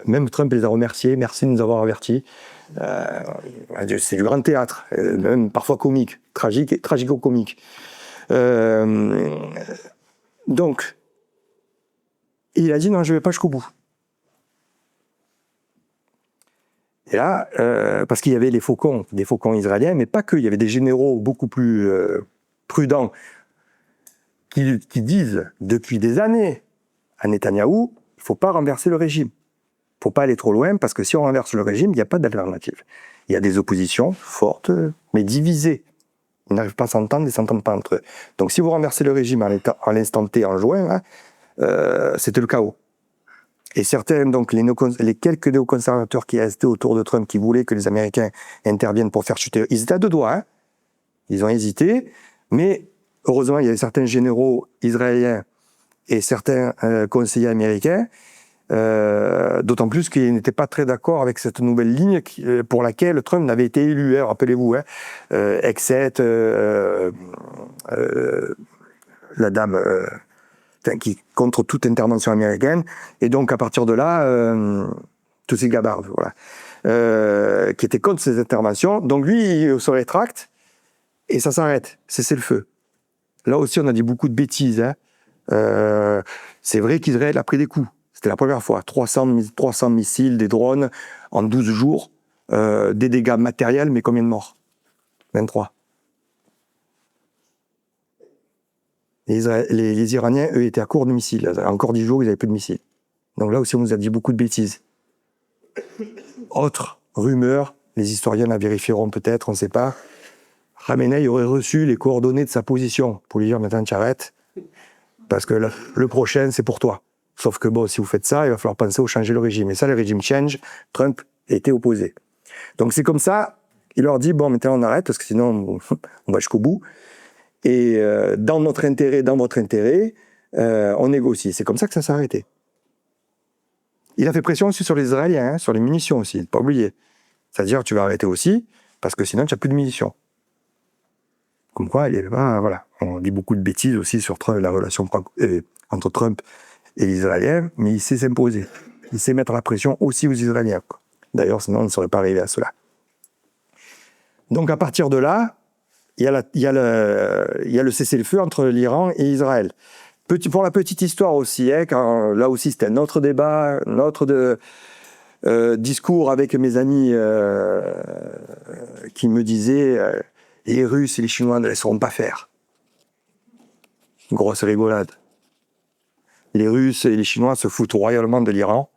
Même Trump les a remerciés, merci de nous avoir avertis. C'est du grand théâtre, même parfois comique, tragico-comique. Donc, il a dit non, je ne vais pas jusqu'au bout. Et là, parce qu'il y avait des faucons israéliens, mais pas que, il y avait des généraux beaucoup plus prudents qui disent depuis des années à Netanyahou, il ne faut pas renverser le régime. Il ne faut pas aller trop loin, parce que si on renverse le régime, il n'y a pas d'alternative. Il y a des oppositions fortes, mais divisées. Ils n'arrivent pas à s'entendre, ils ne s'entendent pas entre eux. Donc si vous renversez le régime à l'instant T en juin, hein, c'était le chaos. Et certains, donc les quelques néoconservateurs qui restaient autour de Trump, qui voulaient que les Américains interviennent pour faire chuter, ils étaient à deux doigts, hein. Ils ont hésité, mais heureusement, il y avait certains généraux israéliens et certains conseillers américains, d'autant plus qu'ils n'étaient pas très d'accord avec cette nouvelle ligne pour laquelle Trump n'avait été élu, hein, rappelez-vous, hein, Exet, la dame... qui contre toute intervention américaine, et donc à partir de là, tous ces gabards, voilà, qui étaient contre ces interventions. Donc lui, il se rétracte, et ça s'arrête, cessez le feu. Là aussi, on a dit beaucoup de bêtises. Hein. C'est vrai qu'Israël a pris des coups, c'était la première fois, 300 missiles, des drones, en 12 jours, des dégâts matériels, mais combien de morts? 23. Les Iraniens, eux, étaient à court de missiles. Encore 10 jours, ils n'avaient plus de missiles. Donc là aussi, on nous a dit beaucoup de bêtises. Autre rumeur, les historiens la vérifieront peut-être, on ne sait pas. Khamenei aurait reçu les coordonnées de sa position pour lui dire maintenant tu arrêtes, parce que le prochain, c'est pour toi. Sauf que bon, si vous faites ça, il va falloir penser au changer le régime. Et ça, le régime change, Trump était opposé. Donc c'est comme ça, il leur dit, bon, maintenant on arrête, parce que sinon, on va jusqu'au bout. Et dans notre intérêt, dans votre intérêt, on négocie. C'est comme ça que ça s'est arrêté. Il a fait pression aussi sur les Israéliens, hein, sur les munitions aussi, pas oublier. C'est-à-dire, tu vas arrêter aussi, parce que sinon, tu n'as plus de munitions. Comme quoi, voilà. On dit beaucoup de bêtises aussi sur la relation entre Trump et les Israéliens, mais il sait s'imposer. Il sait mettre la pression aussi aux Israéliens, quoi. D'ailleurs, sinon, on ne serait pas arrivé à cela. Donc, à partir de là, il y a le cessez-le-feu entre l'Iran et Israël. Pour la petite histoire aussi, hein, là aussi, c'était un autre débat, discours avec mes amis qui me disaient les Russes et les Chinois ne laisseront pas faire. Grosse rigolade. Les Russes et les Chinois se foutent royalement de l'Iran.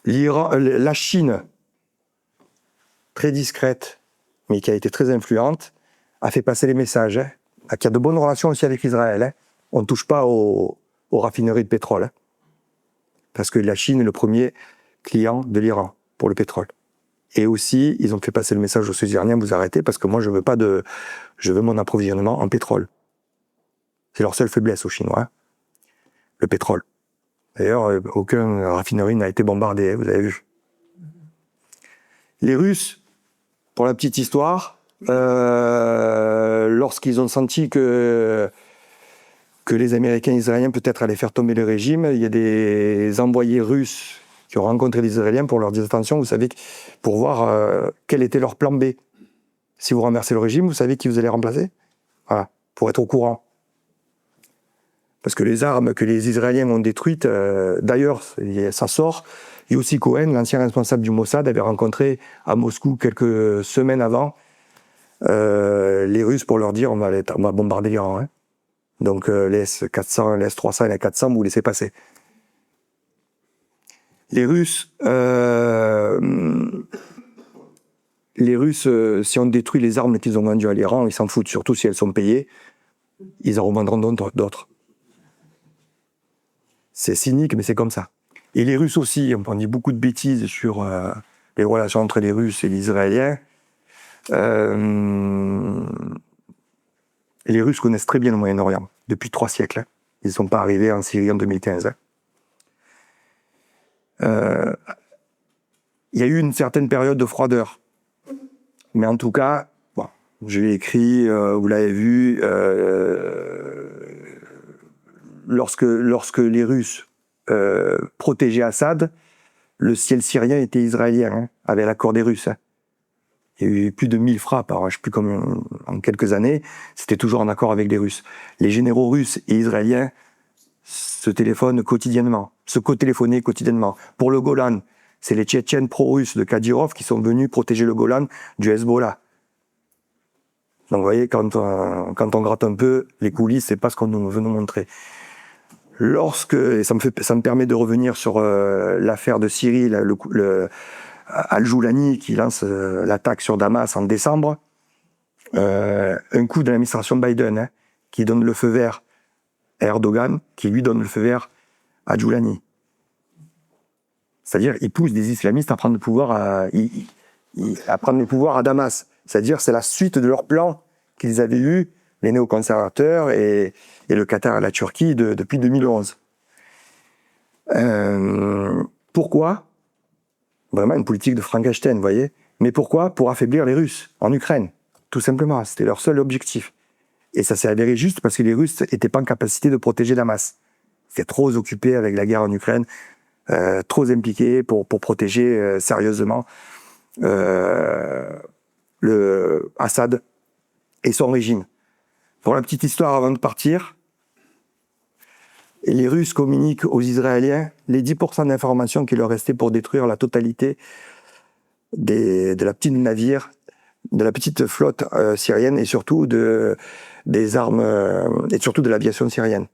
La Chine, très discrète, mais qui a été très influente, a fait passer les messages, hein, qui a de bonnes relations aussi avec Israël. Hein. On ne touche pas aux raffineries de pétrole. Hein, parce que la Chine est le premier client de l'Iran pour le pétrole. Et aussi, ils ont fait passer le message aux Iraniens, vous arrêtez, parce que moi, je veux mon approvisionnement en pétrole. C'est leur seule faiblesse aux Chinois, hein, le pétrole. D'ailleurs, aucune raffinerie n'a été bombardée, hein, vous avez vu. Les Russes, pour la petite histoire, lorsqu'ils ont senti que les Américains et les Israéliens peut-être allaient faire tomber le régime, il y a des envoyés russes qui ont rencontré les Israéliens pour leur dire attention, vous savez, pour voir quel était leur plan B. Si vous renversez le régime, vous savez qui vous allez remplacer? Voilà, pour être au courant. Parce que les armes que les Israéliens ont détruites, d'ailleurs, ça sort, Yossi Cohen, l'ancien responsable du Mossad, avait rencontré à Moscou quelques semaines avant les Russes pour leur dire on va bombarder l'Iran. Hein. Donc les S-400, les S-300 et les 400, vous laissez passer. Les Russes, si on détruit les armes qu'ils ont vendues à l'Iran, ils s'en foutent, surtout si elles sont payées, ils en revendront d'autres. C'est cynique, mais c'est comme ça. Et les Russes aussi, on dit beaucoup de bêtises sur les relations entre les Russes et les Israéliens. Les Russes connaissent très bien le Moyen-Orient, depuis 3 siècles. Hein. Ils ne sont pas arrivés en Syrie en 2015. Hein. Il y a eu une certaine période de froideur. Mais en tout cas, bon, je l'ai écrit, vous l'avez vu, lorsque les Russes protégeaient Assad, le ciel syrien était israélien, hein, avec l'accord des Russes. Hein. Il y a eu plus de 1000 frappes, alors je ne sais plus combien, en quelques années, c'était toujours en accord avec les Russes. Les généraux russes et israéliens se co-téléphonaient quotidiennement. Pour le Golan, c'est les Tchétchènes pro-russes de Kadyrov qui sont venus protéger le Golan du Hezbollah. Donc vous voyez, quand on gratte un peu, les coulisses, c'est pas ce qu'on veut nous montrer. Et ça me permet de revenir sur l'affaire de Syrie, Al-Joulani qui lance l'attaque sur Damas en décembre. Un coup de l'administration Biden, hein, qui donne le feu vert à Erdogan, qui lui donne le feu vert à Joulani. C'est-à-dire, ils poussent des islamistes à prendre le pouvoir à Damas. C'est-à-dire, c'est la suite de leur plan qu'ils avaient eu, les néoconservateurs et le Qatar et la Turquie depuis 2011. Pourquoi? Vraiment une politique de Frankenstein, vous voyez. Mais pourquoi? Pour affaiblir les Russes en Ukraine. Tout simplement, c'était leur seul objectif. Et ça s'est avéré juste parce que les Russes n'étaient pas en capacité de protéger Damas. Ils étaient trop occupés avec la guerre en Ukraine, trop impliqués pour protéger sérieusement Assad et son régime. Pour la petite histoire avant de partir, les Russes communiquent aux Israéliens les 10% d'informations qui leur restaient pour détruire la totalité de la petite flotte syrienne et surtout des armes et surtout de l'aviation syrienne.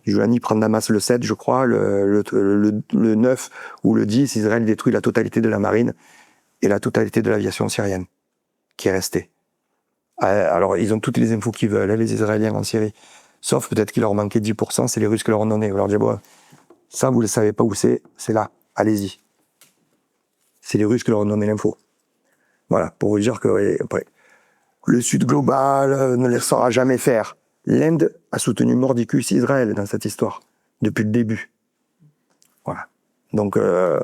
Joulani prend Damas le 7, je crois, le 9 ou le 10, Israël détruit la totalité de la marine et la totalité de l'aviation syrienne qui est restée. Alors, ils ont toutes les infos qu'ils veulent, les Israéliens en Syrie. Sauf peut-être qu'il leur manquait 10%, c'est les Russes qui leur ont donné. On leur dit, bon, ça, vous ne savez pas où c'est là, allez-y. C'est les Russes qui leur ont donné l'info. Voilà, pour vous dire que après, le Sud global ne les saura jamais faire. L'Inde a soutenu mordicus Israël dans cette histoire, depuis le début. Voilà. Donc, vous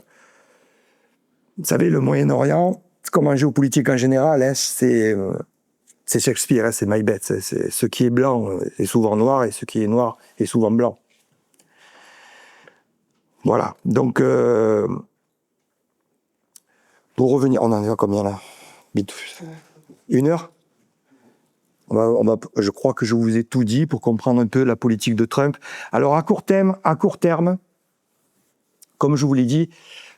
savez, le Moyen-Orient, comme en géopolitique en général, hein, c'est C'est Shakespeare, hein, c'est Macbeth. C'est ce qui est blanc est souvent noir et ce qui est noir est souvent blanc. Voilà. Donc, pour revenir, on en est à combien là? 1 heure? Je crois que je vous ai tout dit pour comprendre un peu la politique de Trump. Alors, à court terme, comme je vous l'ai dit,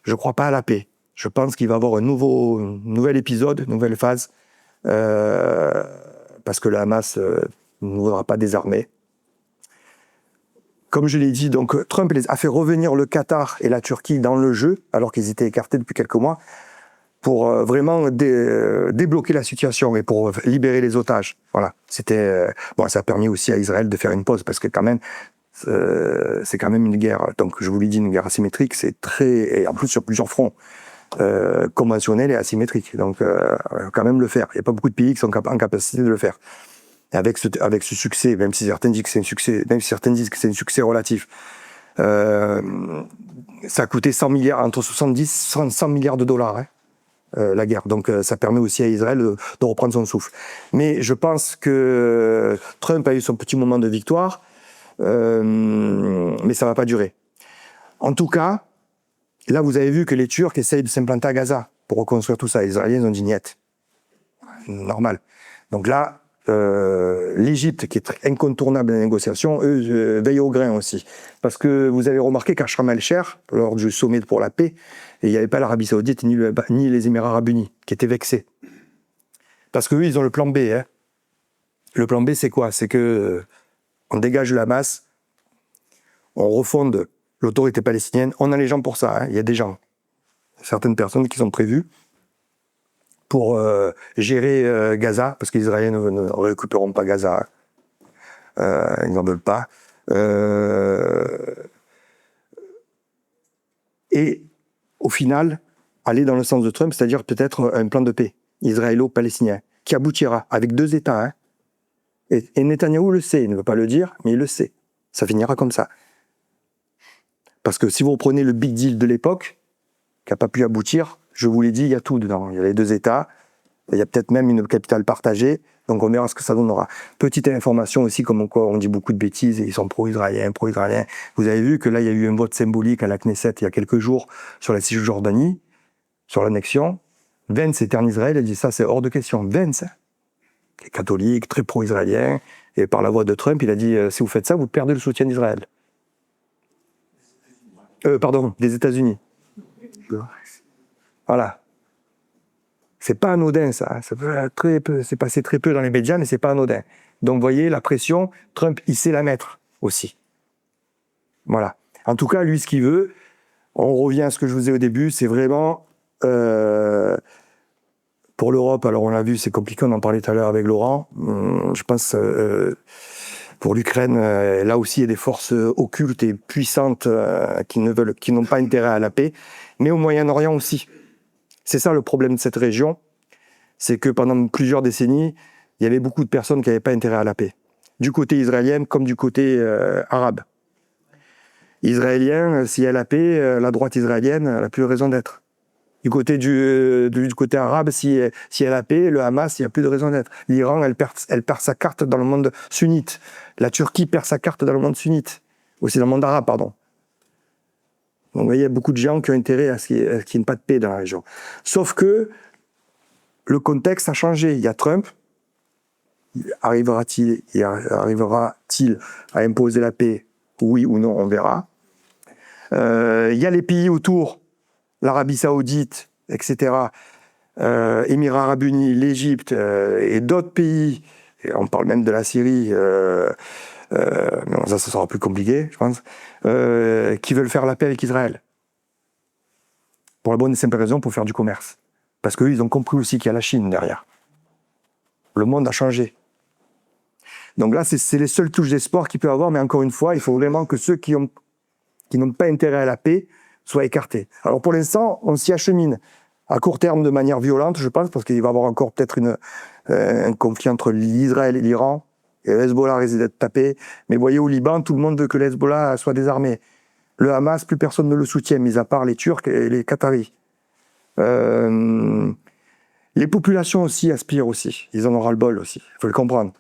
je ne crois pas à la paix. Je pense qu'il va y avoir un nouvel épisode, une nouvelle phase, parce que le Hamas ne voudra pas désarmer. Comme je l'ai dit, donc Trump a fait revenir le Qatar et la Turquie dans le jeu, alors qu'ils étaient écartés depuis quelques mois, pour vraiment débloquer la situation et pour libérer les otages. Voilà. Ça a permis aussi à Israël de faire une pause, parce que quand même, c'est quand même une guerre. Donc, je vous l'ai dit, une guerre asymétrique, et en plus sur plusieurs fronts, conventionnels et asymétriques. Donc, quand même le faire. Il n'y a pas beaucoup de pays qui sont en capacité de le faire. Et avec ce succès, même si certains disent que c'est un succès relatif, ça a coûté 100 milliards, entre 70 et 100 milliards de dollars, hein, la guerre. Donc, ça permet aussi à Israël de reprendre son souffle. Mais je pense que Trump a eu son petit moment de victoire, mais ça va pas durer. En tout cas, là, vous avez vu que les Turcs essayent de s'implanter à Gaza pour reconstruire tout ça. Les Israéliens ont dit niet. Normal. Donc là, l'Égypte, qui est très incontournable dans les négociations, eux veillent au grain aussi. Parce que vous avez remarqué qu'à Sharm el-Sheikh, lors du sommet pour la paix, il n'y avait pas l'Arabie Saoudite ni les Émirats Arabes Unis, qui étaient vexés. Parce qu'eux, ils ont le plan B. Hein. Le plan B, c'est quoi? C'est que on dégage le Hamas, on refonde l'autorité palestinienne. On a les gens pour ça. Hein. Il y a des gens, certaines personnes qui sont prévues pour gérer Gaza, parce que les Israéliens ne récupéreront pas Gaza. Ils n'en veulent pas. Et au final, aller dans le sens de Trump, c'est-à-dire peut-être un plan de paix israélo-palestinien, qui aboutira avec 2 États. Hein. Et Netanyahou le sait, il ne veut pas le dire, mais il le sait. Ça finira comme ça. Parce que si vous reprenez le big deal de l'époque, qui n'a pas pu aboutir, je vous l'ai dit, il y a tout dedans. Il y a les 2 États, il y a peut-être même une capitale partagée, donc on verra ce que ça donnera. Petite information aussi, comme quoi on dit beaucoup de bêtises, et ils sont pro-israéliens. Vous avez vu que là, il y a eu un vote symbolique à la Knesset il y a quelques jours sur la Cisjordanie, sur l'annexion. Vance était en Israël, il dit ça, c'est hors de question. Vance, qui est catholique, très pro-israélien, et par la voix de Trump, il a dit si vous faites ça, vous perdez le soutien d'Israël. Des États-Unis. Voilà. C'est pas anodin, ça. C'est passé très peu dans les médias, mais c'est pas anodin. Donc, vous voyez, la pression, Trump, il sait la mettre aussi. Voilà. En tout cas, lui, ce qu'il veut, on revient à ce que je vous ai au début, c'est vraiment pour l'Europe. Alors, on l'a vu, c'est compliqué, on en parlait tout à l'heure avec Laurent. Je pense pour l'Ukraine, là aussi, il y a des forces occultes et puissantes qui n'ont pas intérêt à la paix, mais au Moyen-Orient aussi. C'est ça le problème de cette région, c'est que pendant plusieurs décennies, il y avait beaucoup de personnes qui n'avaient pas intérêt à la paix, du côté israélien comme du côté arabe. Israélien, s'il y a la paix, la droite israélienne n'a plus de raison d'être. Du côté côté arabe, s'il y a la paix, le Hamas, il n'y a plus de raison d'être. L'Iran, elle perd sa carte dans le monde sunnite. La Turquie perd sa carte dans le monde sunnite. Aussi dans le monde arabe, pardon. Donc, vous voyez, il y a beaucoup de gens qui ont intérêt à ce qu'il n'y ait pas de paix dans la région. Sauf que le contexte a changé. Il y a Trump. Arrivera-t-il à imposer la paix? Oui ou non, on verra. Il y a les pays autour, l'Arabie Saoudite, etc., Émirats Arabes Unis, l'Égypte et d'autres pays, et on parle même de la Syrie, mais ça sera plus compliqué, je pense, qui veulent faire la paix avec Israël. Pour la bonne et simple raison, pour faire du commerce. Parce qu'eux, ils ont compris aussi qu'il y a la Chine derrière. Le monde a changé. Donc là, c'est les seules touches d'espoir qu'il peut avoir, mais encore une fois, il faut vraiment que ceux qui n'ont pas intérêt à la paix soient écartés. Alors pour l'instant, on s'y achemine. À court terme, de manière violente, je pense, parce qu'il va y avoir encore peut-être un conflit entre l'Israël et l'Iran. Et le Hezbollah risque d'être tapé. Mais vous voyez, au Liban, tout le monde veut que le Hezbollah soit désarmé. Le Hamas, plus personne ne le soutient, mis à part les Turcs et les Qataris. Les populations aussi aspirent aussi. Ils en ont ras-le-bol aussi. Il faut le comprendre.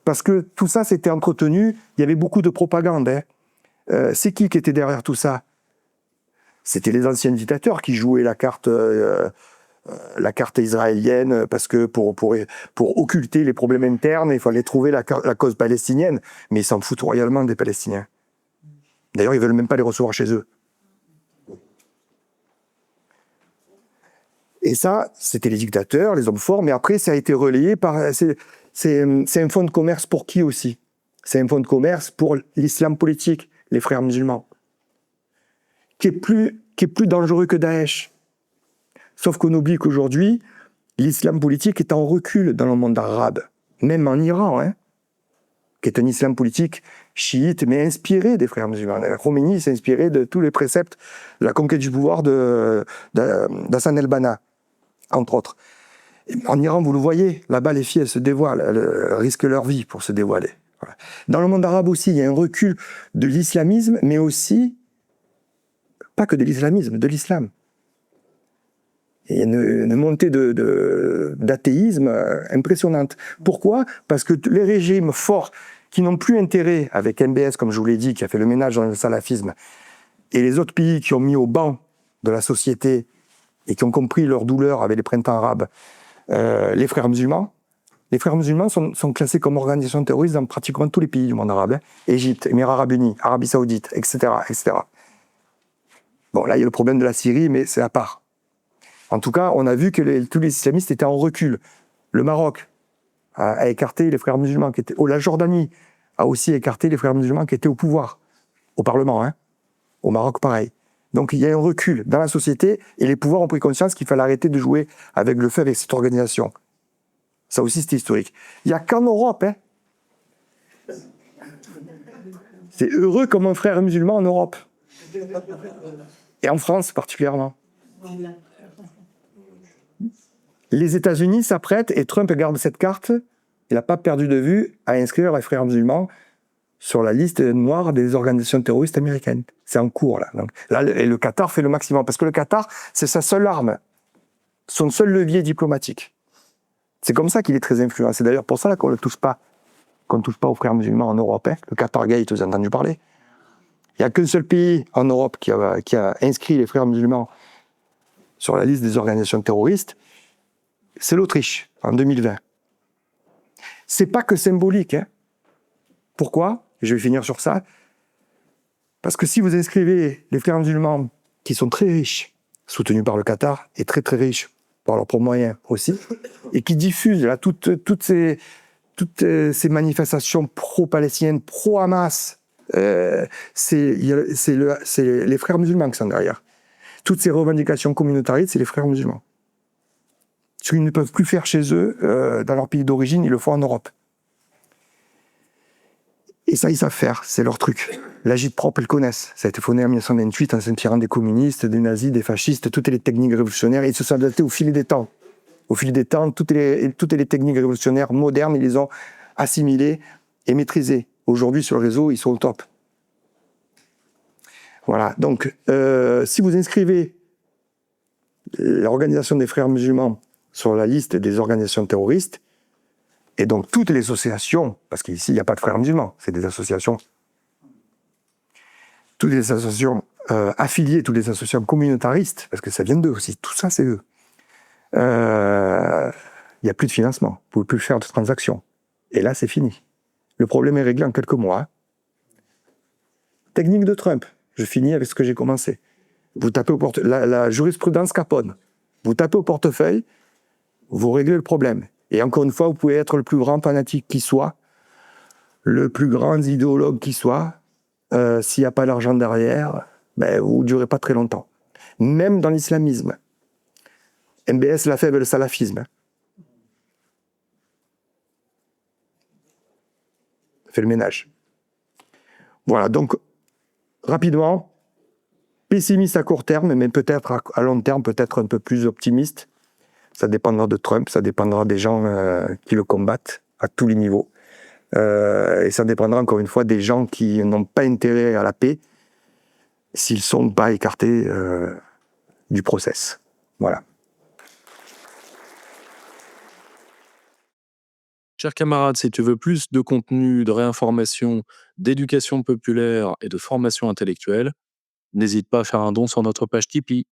Parce que tout ça s'était entretenu, il y avait beaucoup de propagande. C'est qui était derrière tout ça? C'était les anciens dictateurs qui jouaient la carte israélienne, parce que pour occulter les problèmes internes, il fallait trouver la cause palestinienne. Mais ils s'en foutent royalement des Palestiniens. D'ailleurs, ils ne veulent même pas les recevoir chez eux. Et ça, c'était les dictateurs, les hommes forts, mais après, ça a été relayé par... C'est un fonds de commerce pour qui aussi? C'est un fonds de commerce pour l'islam politique, les frères musulmans, qui est plus dangereux que Daesh. Sauf qu'on oublie qu'aujourd'hui, l'islam politique est en recul dans le monde arabe, même en Iran, qui est un islam politique chiite, mais inspiré des frères musulmans. Khomeini s'est inspiré de tous les préceptes de la conquête du pouvoir d'Hassan el-Banna, entre autres. En Iran, vous le voyez, là-bas, les filles, elles se dévoilent, elles risquent leur vie pour se dévoiler. Voilà. Dans le monde arabe aussi, il y a un recul de l'islamisme, mais aussi, pas que de l'islamisme, de l'islam. Il y a une montée d'athéisme impressionnante. Pourquoi? Parce que les régimes forts qui n'ont plus intérêt, avec MBS, comme je vous l'ai dit, qui a fait le ménage dans le salafisme, et les autres pays qui ont mis au banc de la société et qui ont compris leur douleur avec les printemps arabes, les frères musulmans sont classés comme organisations terroristes dans pratiquement tous les pays du monde arabe. Égypte, Émirats arabes unis, Arabie saoudite, etc., etc. Bon, là, il y a le problème de la Syrie, mais c'est à part. En tout cas, on a vu que tous les islamistes étaient en recul. Le Maroc a écarté les frères musulmans qui étaient... la Jordanie a aussi écarté les frères musulmans qui étaient au pouvoir, au Parlement. Au Maroc, pareil. Donc il y a un recul dans la société et les pouvoirs ont pris conscience qu'il fallait arrêter de jouer avec le feu avec cette organisation. Ça aussi, c'était historique. Il n'y a qu'en Europe. C'est heureux comme un frère musulman en Europe. Et en France particulièrement. Les États-Unis s'apprêtent, et Trump garde cette carte, il n'a pas perdu de vue, à inscrire les frères musulmans sur la liste noire des organisations terroristes américaines. C'est en cours, là. Donc, là, et le Qatar fait le maximum, parce que le Qatar, c'est sa seule arme, son seul levier diplomatique. C'est comme ça qu'il est très influent. C'est d'ailleurs pour ça qu'on ne touche pas aux frères musulmans en Europe. Le Qatar Gate, vous avez entendu parler. Il n'y a qu'un seul pays en Europe qui a inscrit les frères musulmans sur la liste des organisations terroristes, c'est l'Autriche, en 2020. C'est pas que symbolique. Pourquoi? Je vais finir sur ça. Parce que si vous inscrivez les frères musulmans qui sont très riches, soutenus par le Qatar, et très très riches par leurs propres moyens aussi, et qui diffusent là, toutes ces manifestations pro-palestiniennes, pro-Hamas, c'est les frères musulmans qui sont derrière. Toutes ces revendications communautaristes, c'est les frères musulmans. Ce qu'ils ne peuvent plus faire chez eux, dans leur pays d'origine, ils le font en Europe. Et ça, ils savent faire, c'est leur truc. L'agite-propre, ils le connaissent. Ça a été fondé en 1928 en s'inspirant des communistes, des nazis, des fascistes, toutes les techniques révolutionnaires. Et ils se sont adaptés au fil des temps. Au fil des temps, toutes les techniques révolutionnaires modernes, ils les ont assimilées et maîtrisées. Aujourd'hui, sur le réseau, ils sont au top. Voilà. Donc, si vous inscrivez l'organisation des frères musulmans sur la liste des organisations terroristes, et donc toutes les associations, parce qu'ici il n'y a pas de frères musulmans, c'est des associations, toutes les associations affiliées, toutes les associations communautaristes, parce que ça vient d'eux aussi, tout ça c'est eux. Il n'y a plus de financement, vous ne pouvez plus faire de transactions. Et là c'est fini. Le problème est réglé en quelques mois. Technique de Trump, je finis avec ce que j'ai commencé. Vous tapez au portefeuille, la jurisprudence Capone, vous tapez au portefeuille, vous réglez le problème. Et encore une fois, vous pouvez être le plus grand fanatique qui soit, le plus grand idéologue qui soit, s'il n'y a pas l'argent derrière, vous ne durez pas très longtemps. Même dans l'islamisme. MBS l'a fait avec le salafisme. Fait le ménage. Voilà, donc, rapidement, pessimiste à court terme, mais peut-être à long terme, peut-être un peu plus optimiste. Ça dépendra de Trump, ça dépendra des gens qui le combattent à tous les niveaux. Et ça dépendra encore une fois des gens qui n'ont pas intérêt à la paix s'ils ne sont pas écartés du process. Voilà. Cher camarade, si tu veux plus de contenu, de réinformation, d'éducation populaire et de formation intellectuelle, n'hésite pas à faire un don sur notre page Tipeee.